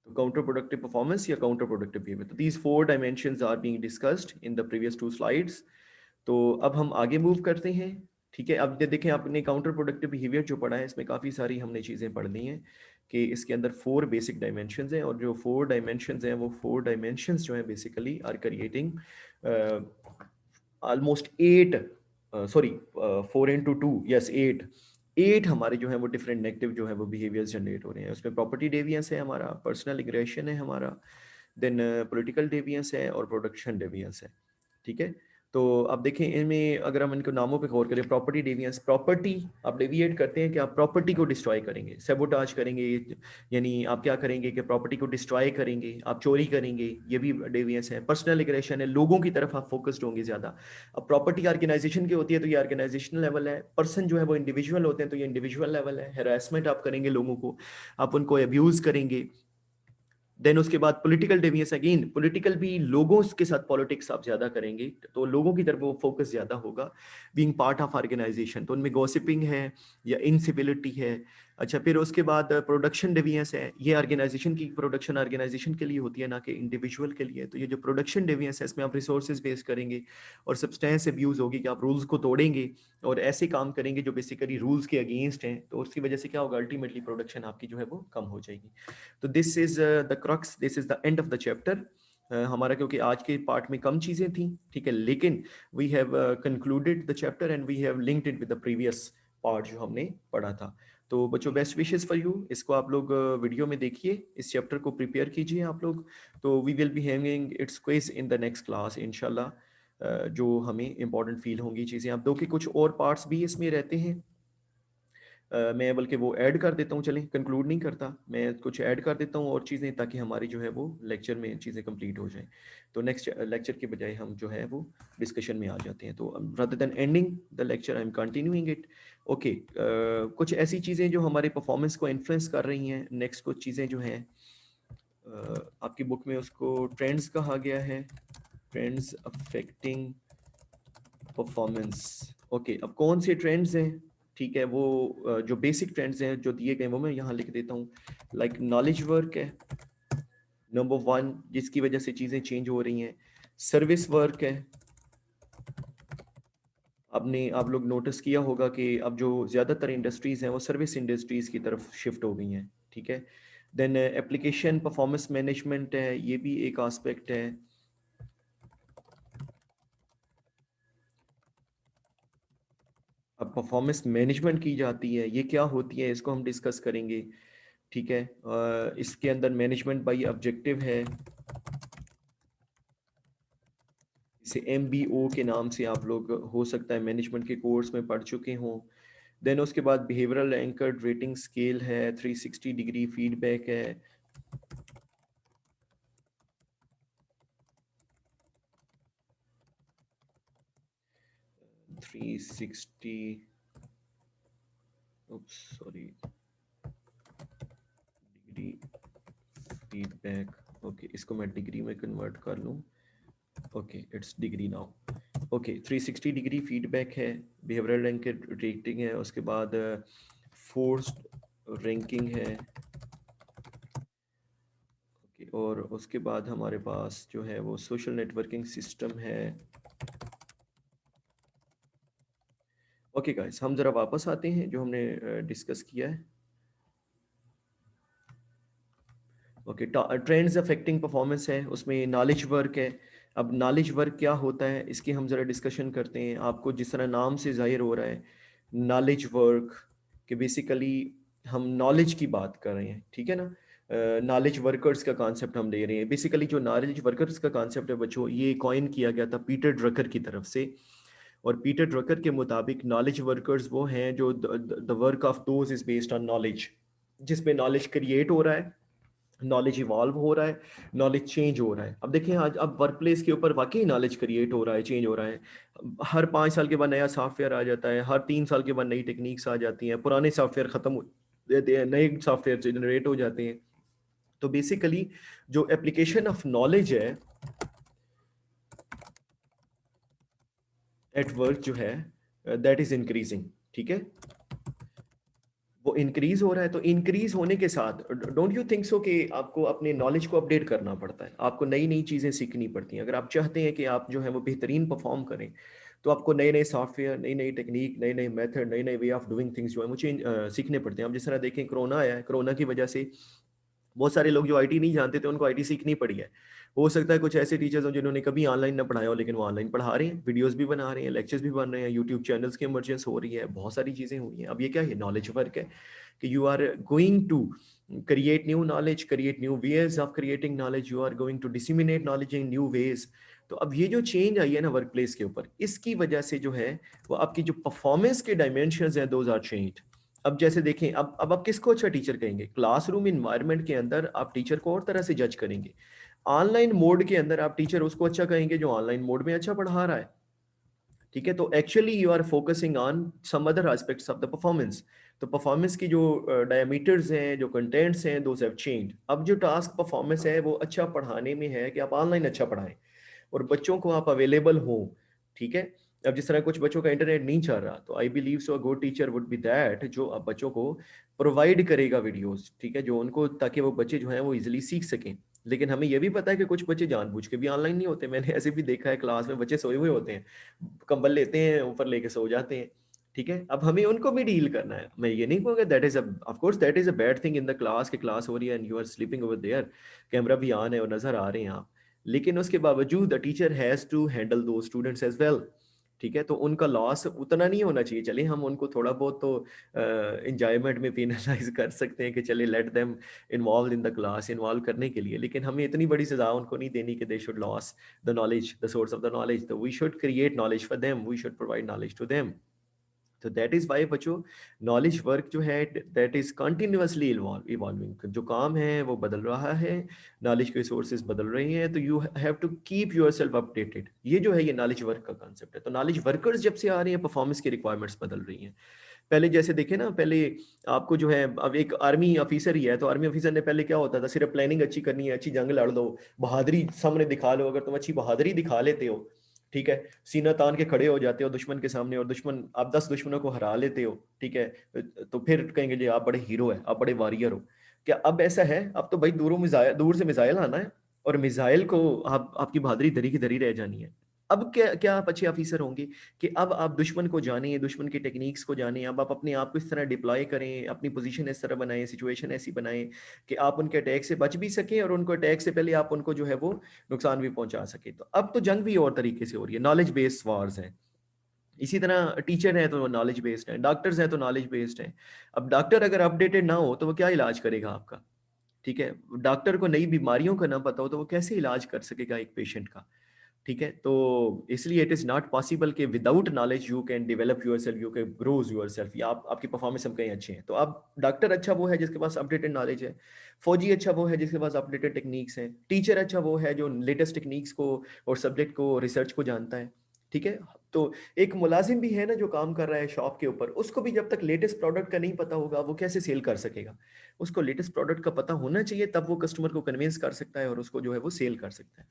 तो काउंटर प्रोडक्टिव परफॉर्मेंस या काउंटर प्रोडक्टिव बिहेवियर। तो these 4 dimensions are being discussed in the previous 2 slides. तो अब हम आगे मूव करते हैं। ठीक है, अब देखें आपने काउंटर प्रोडक्टिव बिहेवियर जो पढ़ा है इसमें काफ़ी सारी हमने चीज़ें पढ़ ली हैं कि इसके अंदर 4 बेसिक डायमेंशंस हैं, और जो 4 डायमेंशंस हैं वो 4 डायमेंशंस जो हैं basically are creating almost 8 sorry 4 into 2, yes 8 8 हमारे जो है वो डिफरेंट नेगेटिव जो है वो बिहेवियर्स जनरेट हो रहे हैं। उसमें प्रॉपर्टी डेवियंस है हमारा, पर्सनल एग्रेशन है हमारा, देन पॉलिटिकल डेवियंस है और प्रोडक्शन डेवियंस है। ठीक है, तो आप देखें इनमें अगर हम इनको नामों पे गौर करें, प्रॉपर्टी डेवियंस, प्रॉपर्टी आप डेविएट करते हैं कि आप प्रॉपर्टी को डिस्ट्रॉय करेंगे, सेबोटाज करेंगे, यानी आप क्या करेंगे कि प्रॉपर्टी को डिस्ट्रॉय करेंगे, आप चोरी करेंगे, ये भी डेवियंस है। पर्सनल एग्रेशन है, लोगों की तरफ आप फोकस्ड होंगे ज़्यादा। अब प्रॉपर्टी ऑर्गेनाइजेशन की होती है तो ये ऑर्गेनाइजेशनल लेवल है, पर्सन जो है वो इंडिविजुअल होते हैं तो ये इंडिविजुअल लेवल है। हैरेसमेंट आप करेंगे लोगों को, आप उनको अब्यूज़ करेंगे। देन उसके बाद पॉलिटिकल डेविएंस, अगेन पॉलिटिकल भी लोगों के साथ पॉलिटिक्स आप ज्यादा करेंगे तो लोगों की तरफ वो फोकस ज्यादा होगा। बीइंग पार्ट ऑफ ऑर्गेनाइजेशन तो उनमें गॉसिपिंग है या इनसिविलिटी है। अच्छा, फिर उसके बाद प्रोडक्शन डेविएंस है, ये ऑर्गेनाइजेशन की प्रोडक्शन ऑर्गेनाइजेशन के लिए होती है ना कि इंडिविजुअल के लिए। तो ये जो प्रोडक्शन डेविएंस है इसमें आप रिसोर्सेज बेस करेंगे और सब्सटेंस अब्यूज होगी कि आप रूल्स को तोड़ेंगे और ऐसे काम करेंगे जो बेसिकली रूल्स के अगेंस्ट हैं, तो उसकी वजह से क्या होगा, अल्टीमेटली प्रोडक्शन आपकी जो है वो कम हो जाएगी। तो this is the crux, this is the end of the chapter हमारा, क्योंकि आज के पार्ट में कम चीजें थी, ठीक है, लेकिन we have concluded the chapter and we have linked it with the previous part जो हमने पढ़ा था। तो बच्चों, बेस्ट विशेस फॉर यू, इसको आप लोग वीडियो में देखिए, इस चैप्टर को प्रिपेयर कीजिए आप लोग। तो we will be having its quiz in the next class इंशाल्लाह, जो हमें इंपॉर्टेंट फील होंगी चीज़ें। आप दो के कुछ और पार्ट्स भी इसमें रहते हैं, मैं बल्कि वो ऐड कर देता हूँ, चलें कंक्लूड नहीं करता, मैं कुछ ऐड कर देता हूँ और चीज़ें, ताकि हमारी जो है वो लेक्चर में चीज़ें कंप्लीट हो जाएं। तो नेक्स्ट लेक्चर के बजाय हम जो है वो डिस्कशन में आ जाते हैं। तो rather than ending the lecture I am continuing it. Okay, कुछ ऐसी चीज़ें जो हमारे परफॉर्मेंस को इन्फ्लुएंस कर रही हैं। नेक्स्ट कुछ चीज़ें जो हैं आपकी बुक में उसको ट्रेंड्स कहा गया है, ट्रेंड्स अफेक्टिंग परफॉर्मेंस। ओके, अब कौन से ट्रेंड्स हैं, ठीक है, वो जो बेसिक ट्रेंड्स हैं जो दिए गए वो मैं यहाँ लिख देता हूँ। लाइक नॉलेज वर्क है नंबर 1, जिसकी वजह से चीज़ें चेंज हो रही हैं। सर्विस वर्क है, आपने आप लोग नोटिस किया होगा कि अब जो ज़्यादातर इंडस्ट्रीज़ हैं वो सर्विस इंडस्ट्रीज़ की तरफ शिफ्ट हो गई हैं, ठीक है। देन एप्लीकेशन परफॉर्मेंस मैनेजमेंट है, ये भी एक आस्पेक्ट है। अब परफॉर्मेंस मैनेजमेंट की जाती है, ये क्या होती है इसको हम डिस्कस करेंगे, ठीक है। इसके अंदर मैनेजमेंट बाय ऑब्जेक्टिव है, इसे MBO के नाम से आप लोग हो सकता है मैनेजमेंट के कोर्स में पढ़ चुके हों। देन उसके बाद बिहेवियरल एंकर्ड रेटिंग स्केल है, 360 डिग्री फीडबैक है, three sixty sorry degree feedback. Okay, इसको मैं डिग्री में कन्वर्ट कर लूँ। Okay, it's degree now. Okay, 360 degree feedback है, बिहेवियरल एंकर्ड रेटिंग है, उसके बाद फोर्स्ड रैंकिंग है, और उसके बाद हमारे पास जो है वो सोशल नेटवर्किंग सिस्टम है। ओके गाइस, हम जरा वापस आते हैं जो हमने डिस्कस किया है। ओके, ट्रेंड्स अफेक्टिंग परफॉर्मेंस है, उसमें नॉलेज वर्क है। अब नॉलेज वर्क क्या होता है इसकी हम जरा डिस्कशन करते हैं। आपको जिस तरह नाम से जाहिर हो रहा है नॉलेज वर्क, कि बेसिकली हम नॉलेज की बात कर रहे हैं, ठीक है ना। नॉलेज वर्कर्स का कॉन्सेप्ट हम ले रहे हैं। बेसिकली जो नॉलेज वर्कर्स का कॉन्सेप्ट है बच्चों, ये कॉइन किया गया था पीटर ड्रकर की तरफ से। और पीटर ड्रकर के मुताबिक नॉलेज वर्कर्स वो हैं जो the work of those is based on knowledge, जिसमें नॉलेज क्रिएट हो रहा है, नॉलेज इवॉल्व हो रहा है, नॉलेज चेंज हो रहा है। अब देखें आज अब वर्क प्लेस के ऊपर वाकई नॉलेज क्रिएट हो रहा है, चेंज हो रहा है। हर 5 साल के बाद नया सॉफ्टवेयर आ जाता है, हर 3 साल के बाद नई टेक्निक्स आ जाती हैं, पुराने सॉफ्टवेयर खत्म हो जाते हैं, नए सॉफ्टवेयर जनरेट हो जाते हैं। तो बेसिकली जो एप्लीकेशन ऑफ नॉलेज है एट वर्क जो है दैट इज इंक्रीजिंग, ठीक है, वो इंक्रीज हो रहा है। तो इंक्रीज होने के साथ डोंट यू थिंक सो कि आपको अपने नॉलेज को अपडेट करना पड़ता है, आपको नई नई चीज़ें सीखनी पड़ती हैं। अगर आप चाहते हैं कि आप जो है वो बेहतरीन परफॉर्म करें, तो आपको नए नए सॉफ्टवेयर, नई नई टेक्निक, नए नए मेथड, नए नए वे ऑफ डूइंग थिंग्स जो है वो सीखने पड़ते हैं। अब जिस तरह देखें कोरोना आया है, कोरोना की वजह से बहुत सारे लोग जो आईटी नहीं जानते थे उनको आईटी सीखनी पड़ी है। हो सकता है कुछ ऐसे टीचर्स हो जिन्होंने कभी ऑनलाइन ना पढ़ाया हो, लेकिन वो ऑनलाइन पढ़ा रहे हैं, वीडियोस भी बना रहे हैं, लेक्चर्स भी बन रहे हैं, यूट्यूब चैनल्स की इमर्जेंस हो रही है, बहुत सारी चीज़ें हुई हैं। अब ये क्या है, नॉलेज वर्क है कि you are going to create new knowledge, create new ways of creating knowledge, you are going to disseminate knowledge in new ways. तो अब ये जो चेंज आई है ना वर्क प्लेस के ऊपर, इसकी वजह से जो है वो आपकी जो परफॉर्मेंस के डायमेंशंस हैं दोज आर चेंज्ड। अब जैसे देखें, अब आप किसको अच्छा टीचर कहेंगे? क्लासरूम इन्वायरमेंट के अंदर आप टीचर को और तरह से जज करेंगे। ऑनलाइन मोड के अंदर आप टीचर उसको अच्छा कहेंगे जो ऑनलाइन मोड में अच्छा पढ़ा रहा है। ठीक है, तो actually you are focusing on some other aspects of the performance. तो परफॉर्मेंस की जो डायमीटर्स हैं, जो कंटेंट्स हैं, दोज हैव चेंज्ड। अब जो टास्क परफॉर्मेंस है वो अच्छा पढ़ाने में है कि आप ऑनलाइन अच्छा पढ़ाएं और बच्चों को आप अवेलेबल हो। ठीक है, अब जिस तरह कुछ बच्चों का इंटरनेट नहीं चल रहा, तो I believe so a good teacher would be that जो अब बच्चों को प्रोवाइड करेगा वीडियोस, ठीक है, जो उनको, ताकि वो बच्चे जो हैं वो इजीली सीख सकें। लेकिन हमें यह भी पता है कि कुछ बच्चे जानबूझ के भी ऑनलाइन नहीं होते। मैंने ऐसे भी देखा है, क्लास में बच्चे सोए हुए होते हैं, कंबल लेते हैं ऊपर लेके सो जाते हैं। ठीक है, अब हमें उनको भी डील करना है। मैं ये नहीं कहूँगा that is of course that is a bad thing in the class, के क्लास हो रही है and you are sleeping over there, camera भी ऑन है और नजर आ रहे हैं आप, लेकिन उसके बावजूद the teacher has to handle two students as well. ठीक है, तो उनका लॉस उतना नहीं होना चाहिए। चलिए हम उनको थोड़ा बहुत तो इंजॉयमेंट में पेनलाइज कर सकते हैं कि चलिए let them involve in the class, involve करने के लिए, लेकिन हमें इतनी बड़ी सजा उनको नहीं देनी कि they should loss the knowledge, the source of the knowledge. तो we should create knowledge for them, we should provide knowledge to them. तो दैट इज वाई बच्चों, नॉलेज वर्क जो है दैट इज कंटिन्यूअसली इवॉल्विंग। जो काम है वो बदल रहा है, नॉलेज के सोर्सेज बदल रहे हैं, तो you have to keep yourself updated. ये जो है ये नॉलेज वर्क का कॉन्सेप्ट है। तो नॉलेज वर्कर्स जब से आ रहे हैं, परफॉर्मेंस की रिक्वायरमेंट्स बदल रही हैं। पहले जैसे देखे ना, पहले आपको जो है, अब एक आर्मी ऑफिसर ही है, तो आर्मी ऑफिसर ने पहले क्या होता था, सिर्फ प्लानिंग अच्छी करनी है, अच्छी जंग लड़ दो, बहादुरी सामने दिखा लो। अगर तुम अच्छी बहादुरी दिखा लेते हो, ठीक है, सीना तान के खड़े हो जाते हो दुश्मन के सामने, और दुश्मन, आप 10 दुश्मनों को हरा लेते हो, ठीक है, तो फिर कहेंगे जी आप बड़े हीरो है, आप बड़े वॉरियर हो। क्या अब ऐसा है? अब तो भाई दूर से मिसाइल आना है, और मिसाइल को आप, आपकी बहादुरी धरी की धरी रह जानी है। अब क्या क्या आप अच्छे ऑफिसर होंगे कि अब आप दुश्मन को जाने, दुश्मन की टेक्निक्स को जाने, अब आप अपने आप को इस तरह डिप्लॉय करें, अपनी पोजीशन इस तरह बनाएं, सिचुएशन ऐसी बनाएं कि आप उनके अटैक से बच भी सकें, और उनको अटैक से पहले आप उनको जो है वो नुकसान भी पहुंचा सके। तो अब तो जंग भी और तरीके से हो रही है, नॉलेज बेस्ड वॉर्स है। इसी तरह टीचर है तो नॉलेज बेस्ड है, डॉक्टर्स हैं तो नॉलेज बेस्ड है। अब डॉक्टर अगर अपडेटेड ना हो तो वो क्या इलाज करेगा आपका? ठीक है, डॉक्टर को नई बीमारियों का ना पता हो तो वो कैसे इलाज कर सकेगा एक पेशेंट का? ठीक है, तो इसलिए इट इज नॉट पॉसिबल कि without knowledge you can develop yourself, you can grows yourself, या आपकी परफॉर्मेंस हम कहीं अच्छे हैं। तो आप, डॉक्टर अच्छा वो है जिसके पास अपडेटेड नॉलेज है, फौजी अच्छा वो है जिसके पास अपडेटेड टेक्निक्स हैं, टीचर अच्छा वो है जो लेटेस्ट टेक्निक्स को और सब्जेक्ट को, रिसर्च को जानता है। ठीक है, तो एक मुलाजिम भी है ना जो काम कर रहा है शॉप के ऊपर, उसको भी जब तक लेटेस्ट प्रोडक्ट का नहीं पता होगा वो कैसे सेल कर सकेगा? उसको लेटेस्ट प्रोडक्ट का पता होना चाहिए, तब वो कस्टमर को कन्विंस कर सकता है और उसको जो है वो सेल कर सकता है।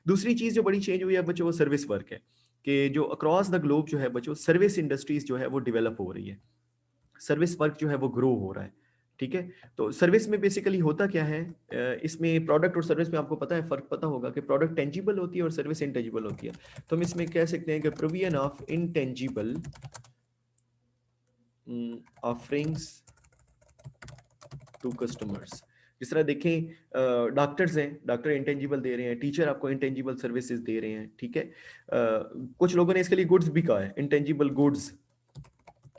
दूसरी चीज जो बड़ी चेंज हुई है बच्चों, वो सर्विस वर्क है, कि जो अक्रॉस द ग्लोब जो है बच्चों, सर्विस इंडस्ट्रीज जो है वो डेवलप हो रही है, सर्विस वर्क जो है वो ग्रो हो रहा है। ठीक है, तो सर्विस में बेसिकली होता क्या है, इसमें प्रोडक्ट और सर्विस में आपको पता है फर्क पता होगा कि प्रोडक्ट टेंजिबल होती है और सर्विस इंटेंजिबल होती है। तो हम इसमें कह सकते हैं कि provision of intangible offerings to customers. जिस तरह देखें, डॉक्टर्स हैं, डॉक्टर इंटेंजिबल दे रहे हैं, टीचर आपको इंटेंजिबल सर्विसेज दे रहे हैं। ठीक है, कुछ लोगों ने इसके लिए गुड्स भी कहा है, इंटेंजिबल गुड्स,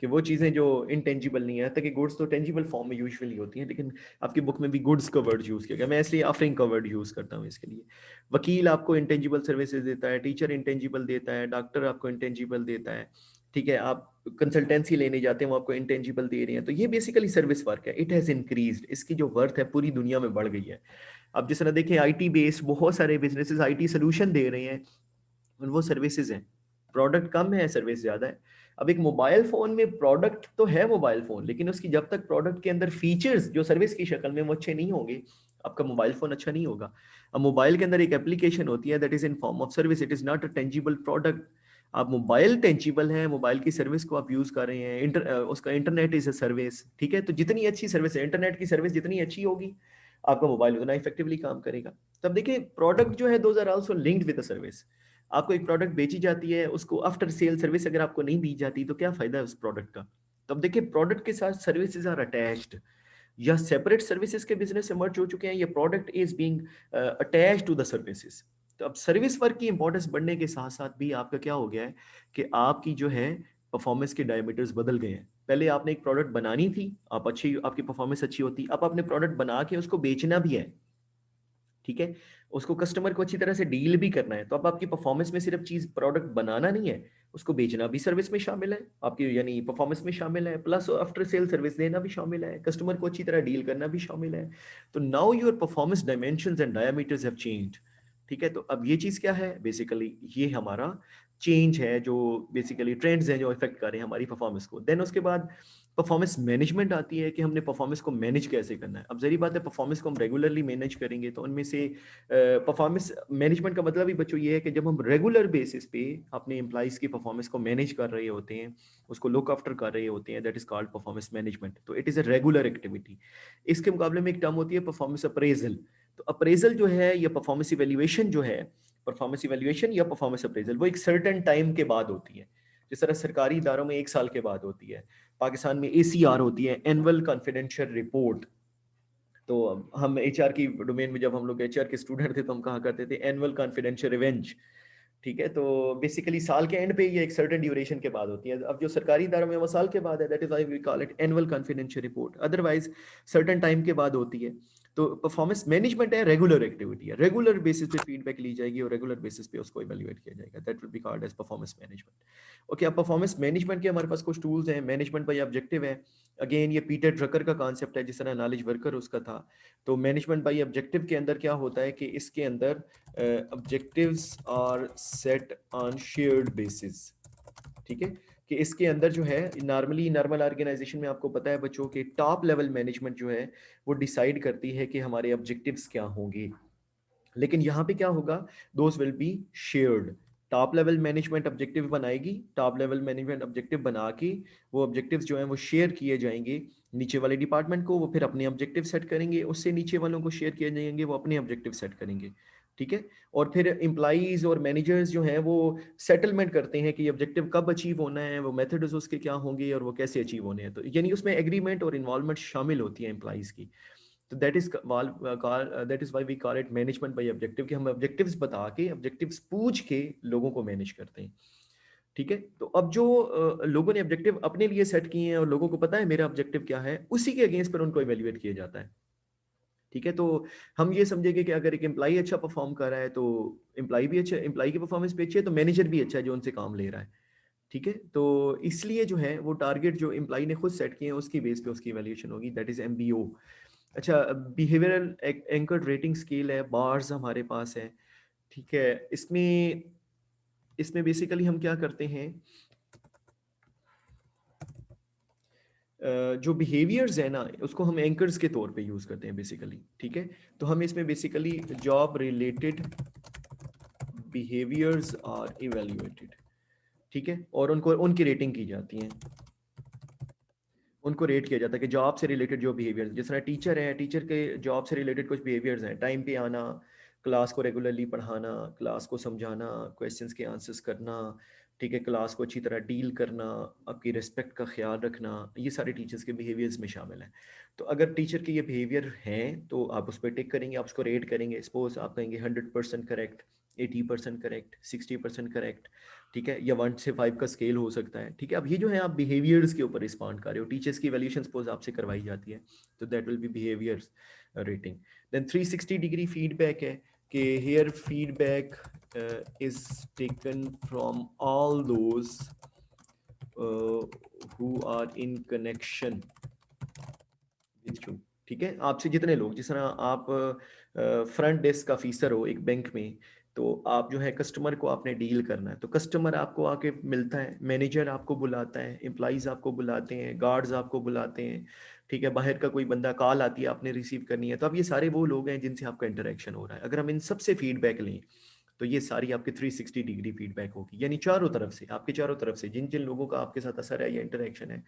कि वो चीजें जो इंटेंजिबल नहीं है, ताकि गुड्स तो टेंजिबल फॉर्म में यूजुअली होती हैं, लेकिन आपकी बुक में भी गुड्स का वर्ड यूज किया गया, मैं इसलिए ऑफरिंग का वर्ड यूज करता हूँ इसके लिए। वकील आपको इंटेंजिबल सर्विसेज देता है, टीचर इंटेंजिबल देता है, डॉक्टर आपको इंटेंजिबल देता है। ठीक है, आप कंसल्टेंसी लेने जाते हैं, वो आपको इंटेंजिबल दे रहे हैं। तो ये बेसिकली सर्विस वर्क है, इट हैज इंक्रीज्ड, इसकी जो वर्थ है पूरी दुनिया में बढ़ गई है। अब जिस तरह देखें, आईटी बेस्ड बहुत सारे बिजनेसेस आईटी सोल्यूशन दे रहे हैं, वो सर्विसेज हैं, प्रोडक्ट कम है सर्विस ज्यादा है। अब एक मोबाइल फोन में प्रोडक्ट तो है मोबाइल फोन, लेकिन उसकी जब तक प्रोडक्ट के अंदर फीचर्स जो सर्विस की शक्ल में वो अच्छे नहीं होंगे, आपका मोबाइल फोन अच्छा नहीं होगा। अब मोबाइल के अंदर एक एप्लीकेशन होती है that is in form of service, it is not a tangible product. आप मोबाइल टेंजिबल है, मोबाइल की सर्विस को आप यूज कर रहे हैं, उसका इंटरनेट इज अ सर्विस। ठीक है, तो जितनी अच्छी सर्विस है, इंटरनेट की सर्विस जितनी अच्छी होगी, आपका मोबाइल उतना इफेक्टिवली काम करेगा। तब देखिए, प्रोडक्ट जो है those are also linked with the service. आपको एक प्रोडक्ट बेची जाती है, उसको आफ्टर सेल सर्विस अगर आपको नहीं दी जाती तो क्या फायदा है उस प्रोडक्ट का? तो अब देखिए, प्रोडक्ट के साथ सर्विसेज आर अटैच्ड। या सेपरेट सर्विसेज के बिजनेस से मर्ज हो चुके हैं, या product is being attached to the services. तो अब सर्विस वर्क की इंपॉर्टेंस बढ़ने के साथ साथ भी आपका क्या हो गया है कि आपकी जो है परफॉर्मेंस के डायमीटर्स बदल गए हैं। पहले आपने एक प्रोडक्ट बनानी थी, आप अच्छी, आपकी परफॉर्मेंस अच्छी होती, अब आपने प्रोडक्ट बना के उसको बेचना भी है, ठीक है, उसको कस्टमर को अच्छी तरह से डील भी करना है। तो अब आपकी परफॉर्मेंस में सिर्फ चीज प्रोडक्ट बनाना नहीं है, उसको बेचना भी सर्विस में शामिल है, आपकी यानी परफॉर्मेंस में शामिल है, प्लस आफ्टर सेल सर्विस देना भी शामिल है, कस्टमर को अच्छी तरह डील करना भी शामिल है। तो now your performance dimensions and diameters have changed. ठीक है, तो अब ये चीज क्या है, बेसिकली ये हमारा चेंज है, जो बेसिकली ट्रेंड्स हैं जो इफेक्ट कर रहे हैं हमारी परफॉर्मेंस को। देन उसके बाद परफॉर्मेंस मैनेजमेंट आती है कि हमने परफॉर्मेंस को मैनेज कैसे करना है। अब जरी बात है, परफॉर्मेंस को हम रेगुलरली मैनेज करेंगे तो उनमें से परफॉर्मेंस मैनेजमेंट का मतलब ही बच्चों ये है कि जब हम रेगुलर बेसिस पे अपने एम्प्लॉइज की परफॉर्मेंस को मैनेज कर रहे होते हैं, उसको लुक आफ्टर कर रहे होते हैं, that is called performance management. तो it is a regular activity. इसके मुकाबले में एक टर्म होती है परफॉर्मेंस अप्रेजल। तो अप्रेजल जो है या परफॉर्मेंस इवेल्युएशन जो है, परफॉर्मेंस इवेल्युएशन या परफॉर्मेंस अप्रेजल, वो एक सर्टेन टाइम के बाद होती है। जिस तरह सरकारी इदारों में 1 साल के बाद होती है, पाकिस्तान में ACR होती है, एनुअल कॉन्फिडेंशियल रिपोर्ट। तो हम HR की डोमेन में, जब हम लोग HR के स्टूडेंट थे तो हम कहा करते थे एनुअल कॉन्फिडेंशियल रिवेंज। ठीक है, तो बेसिकली साल के एंड पे ये एक सर्टेन ड्यूरेशन के बाद होती है। अब जो सरकारी इदारों में वो साल के बाद है, that is why we call it annual confidential report. Otherwise certain time के बाद होती है। तो परफॉर्मेंस मैनेजमेंट है, रेगुलर एक्टिविटी है, रेगुलर बेसिस पे फीडबैक ली जाएगी और रेगुलर बेसिस पे उसको इवैल्यूएट किया जाएगा, that will be called as performance management. Okay, अब परफॉर्मेंस मैनेजमेंट के हमारे पास कुछ टूल्स हैं। मैनेजमेंट बाय ऑब्जेक्टिव है, अगेन ये पीटर ड्रकर का कॉन्सेप्ट है, जिस तरह नॉलेज वर्कर उसका था। तो मैनेजमेंट बाय ऑब्जेक्टिव के अंदर क्या होता है कि इसके अंदर objectives are set on shared basis. ठीक है, कि इसके अंदर जो है नॉर्मली नॉर्मल ऑर्गेनाइजेशन में आपको पता है बच्चों के टॉप लेवल मैनेजमेंट जो है वो डिसाइड करती है कि हमारे ऑब्जेक्टिव्स क्या होंगे। लेकिन यहाँ पे क्या होगा, those will be shared. Top level management objective बनाएगी, टॉप लेवल मैनेजमेंट ऑब्जेक्टिव बना के वो ऑब्जेक्टिव्स जो हैं वो शेयर किए जाएंगे नीचे वाले डिपार्टमेंट को, वो फिर अपने ऑब्जेक्टिव सेट करेंगे, उससे नीचे वालों को शेयर किए जाएंगे, वो अपने ऑब्जेक्टिव सेट करेंगे। ठीक है, और फिर एम्प्लॉइज और मैनेजर्स जो हैं वो सेटलमेंट करते हैं कि ऑब्जेक्टिव कब अचीव होना है, वो मेथड्स उसके क्या होंगे और वो कैसे अचीव होने हैं। तो यानी उसमें एग्रीमेंट और इन्वॉल्वमेंट शामिल होती है एम्प्लॉइज की। तो that is why we call it management by objective, कि हम ऑब्जेक्टिव्स बता के, ऑब्जेक्टिव्स पूछ के लोगों को मैनेज करते हैं। ठीक है, तो अब जो लोगों ने ऑब्जेक्टिव अपने लिए सेट किए हैं और लोगों को पता है मेरा ऑब्जेक्टिव क्या है, उसी के अगेंस्ट पर उनको इवेल्युएट किया जाता है। ठीक है, तो हम ये समझेंगे कि अगर एक एम्प्लॉई अच्छा परफॉर्म कर रहा है तो एम्प्लॉई भी अच्छा, एम्प्लॉई की परफॉर्मेंस भी अच्छी है तो मैनेजर भी अच्छा है जो उनसे काम ले रहा है। ठीक है, तो इसलिए जो है वो टारगेट जो एम्प्लॉई ने खुद सेट किए हैं उसकी बेस पे उसकी इवैल्यूएशन होगी, दैट इज MBO। अच्छा, बिहेवियरल एंकर्ड रेटिंग स्केल है, बार्स हमारे पास है। ठीक है, इसमें इसमें बेसिकली हम क्या करते हैं, जो बिहेवियर्स है ना उसको हम एंकर्स के तौर पे यूज करते हैं बेसिकली। ठीक है, तो हम इसमें basically job related behaviours are evaluated. ठीक है, और उनको उनकी रेटिंग की जाती है, उनको रेट किया जाता है कि जॉब से रिलेटेड जो बिहेवियर्स, जिस तरह टीचर है, टीचर के जॉब से रिलेटेड कुछ बिहेवियर्स हैं, टाइम पे आना, क्लास को रेगुलरली पढ़ाना, क्लास को समझाना, क्वेश्चंस के आंसर्स करना, ठीक है, क्लास को अच्छी तरह डील करना, आपकी रिस्पेक्ट का ख्याल रखना, ये सारे टीचर्स के बिहेवियर्स में शामिल हैं। तो अगर टीचर के ये बिहेवियर हैं तो आप उस पर टिक करेंगे, आप उसको रेट करेंगे। सपोज आप कहेंगे 100% करेक्ट, 80% करेक्ट, 60% करेक्ट। ठीक है, या 1 से 5 का स्केल हो सकता है। ठीक है, अब ये जो है आप बिहेवियर्स के ऊपर रिस्पॉन्ड कर रहे हो, टीचर्स की वैल्यूएशन सपोज आपसे करवाई जाती है, तो that will be behaviours rating. Then 360 degree feedback है कि here feedback is taken from all those who are in connection with you. ठीक है, आपसे जितने लोग, जिस तरह आप फ्रंट डेस्क का ऑफिसर हो एक बैंक में, तो आप जो है कस्टमर को आपने डील करना है, तो कस्टमर आपको आके मिलता है, मैनेजर आपको बुलाता है, एम्प्लॉइज आपको बुलाते हैं, गार्ड्स आपको बुलाते हैं। ठीक है, बाहर का कोई बंदा कॉल आती है आपने रिसीव करनी है, तो अब ये सारे वो लोग हैं जिनसे आपका इंटरेक्शन हो रहा है। अगर हम इन सबसे फीडबैक लें तो ये सारी आपकी 360 डिग्री फीडबैक होगी, यानी चारों तरफ से, आपके चारों तरफ से जिन जिन लोगों का आपके साथ असर है या इंटरेक्शन है,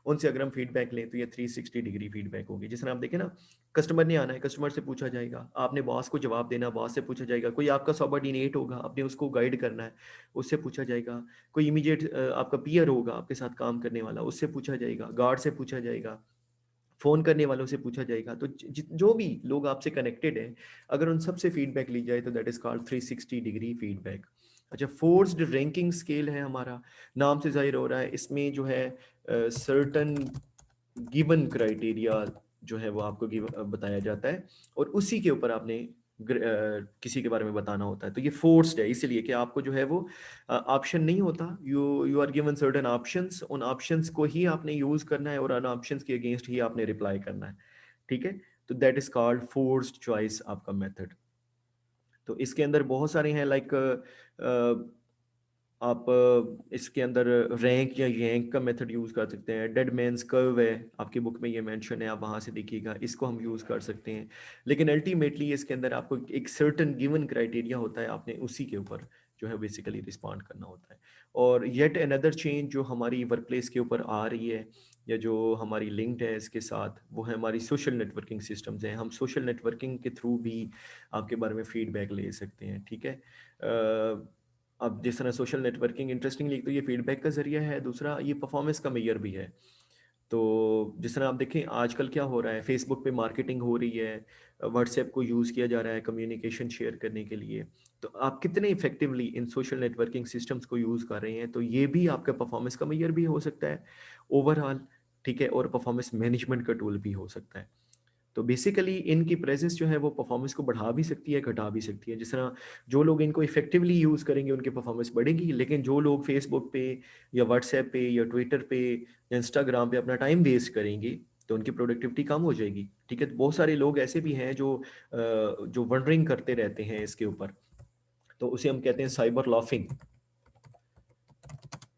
उनसे अगर हम फीडबैक लें तो ये 360 डिग्री फीडबैक होगी। जिस तरह आप देखें ना, कस्टमर ने आना है, कस्टमर से पूछा जाएगा, आपने बॉस को जवाब देना, बॉस से पूछा जाएगा, कोई आपका सबऑर्डिनेट होगा, आपने उसको गाइड करना है, उससे पूछा जाएगा, कोई इमीडिएट आपका पीयर होगा आपके साथ काम करने वाला, उससे पूछा जाएगा, गार्ड से पूछा जाएगा, फ़ोन करने वालों से पूछा जाएगा, तो जो भी लोग आपसे कनेक्टेड हैं, अगर उन सब से फीडबैक ली जाए तो that is called 360 degree feedback. अच्छा, फोर्स्ड रैंकिंग स्केल है हमारा, नाम से ज़ाहिर हो रहा है, इसमें जो है सर्टेन गिवन क्राइटेरिया जो है वो आपको बताया जाता है और उसी के ऊपर आपने किसी के बारे में बताना होता है। तो ये फोर्स्ड है इसलिए कि आपको जो है वो ऑप्शन नहीं होता, you are given certain options, उन ऑप्शंस को ही आपने यूज़ करना है और उन ऑप्शंस के अगेंस्ट ही आपने रिप्लाई करना है। ठीक है, तो that is called forced choice आपका मेथड। तो इसके अंदर बहुत सारे हैं, लाइक आप इसके अंदर रैंक या यैंक का मेथड यूज़ कर सकते हैं। डेड मैन्स कर्व है, आपकी बुक में ये मेंशन है, आप वहाँ से देखिएगा, इसको हम यूज़ कर सकते हैं। लेकिन अल्टीमेटली इसके अंदर आपको एक सर्टेन गिवन क्राइटेरिया होता है, आपने उसी के ऊपर जो है बेसिकली रिस्पॉन्ड करना होता है। और येट अनदर चेंज जो हमारी वर्क प्लेस के ऊपर आ रही है या जो हमारी लिंक्ड है इसके साथ, वो है हमारी सोशल नेटवर्किंग सिस्टम्स हैं। हम सोशल नेटवर्किंग के थ्रू भी आपके बारे में फीडबैक ले सकते हैं। ठीक है, अब जिस तरह सोशल नेटवर्किंग इंटरेस्टिंगली, तो ये फीडबैक का ज़रिया है, दूसरा ये परफॉर्मेंस का मेजर भी है। तो जिस तरह आप देखें आजकल क्या हो रहा है, फेसबुक पे मार्केटिंग हो रही है, व्हाट्सएप को यूज़ किया जा रहा है कम्युनिकेशन शेयर करने के लिए। तो आप कितने effectively in social networking systems को यूज़ कर रहे हैं, तो ये भी आपका परफॉर्मेंस का मेजर भी हो सकता है ओवरऑल। ठीक है, और परफॉर्मेंस मैनेजमेंट का टूल भी हो सकता है। तो बेसिकली इनकी प्रेजेंस जो है वो परफॉर्मेंस को बढ़ा भी सकती है, घटा भी सकती है। जिस तरह जो लोग इनको इफेक्टिवली यूज़ करेंगे उनकी परफॉर्मेंस बढ़ेगी, लेकिन जो लोग फेसबुक पे या व्हाट्सएप पे या ट्विटर पे या इंस्टाग्राम पे अपना टाइम वेस्ट करेंगे तो उनकी प्रोडक्टिविटी कम हो जाएगी। ठीक है, तो बहुत सारे लोग ऐसे भी हैं जो वंडरिंग करते रहते हैं इसके ऊपर, तो उसे हम कहते हैं साइबर लॉफिंग।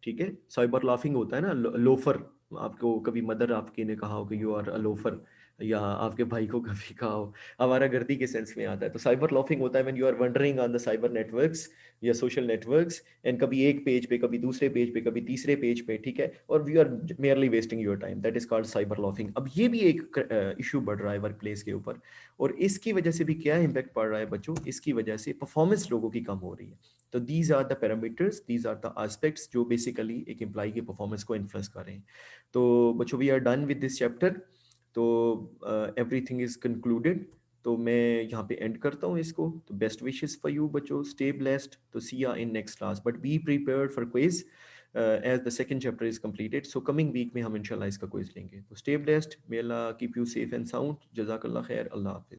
ठीक है, साइबर लाफिंग होता है ना, लोफर। आपको कभी मदर आपकी ने कहा हो कि यू आर अ लोफर, या आपके भाई को कभी कहा हो, आवारागर्दी के सेंस में आता है। तो साइबर लाफिंग होता है when you are wandering on the cyber networks या सोशल नेटवर्क्स, एंड कभी एक पेज पे, कभी दूसरे पेज पे, कभी तीसरे पेज पे। ठीक है, और we are merely wasting your time, that is called cyber loafing. अब ये भी एक इशू बढ़ रहा है वर्क प्लेस के ऊपर, और इसकी वजह से भी क्या इम्पैक्ट पड़ रहा है बच्चों, इसकी वजह से परफॉर्मेंस लोगों की कम हो रही है। तो these are the parameters, these are the aspects जो बेसिकली एक एम्प्लॉय की परफॉर्मेंस को इन्फ्लुएंस कर रहे हैं। तो बच्चों we are done with this chapter. तो एवरीथिंग इज कंक्लूडेड। तो मैं यहाँ पे एंड करता हूँ इसको। तो बेस्ट विशेस फॉर यू बच्चों, स्टे ब्लेस्ड। तो see ya in next class, but be prepared for quiz as the second chapter is completed. So coming week में हम इंशाल्लाह इसका क्विज लेंगे। तो stay blessed, may Allah keep you safe and sound. जज़ाकल्लाह खैर, अल्लाह हाफिज़।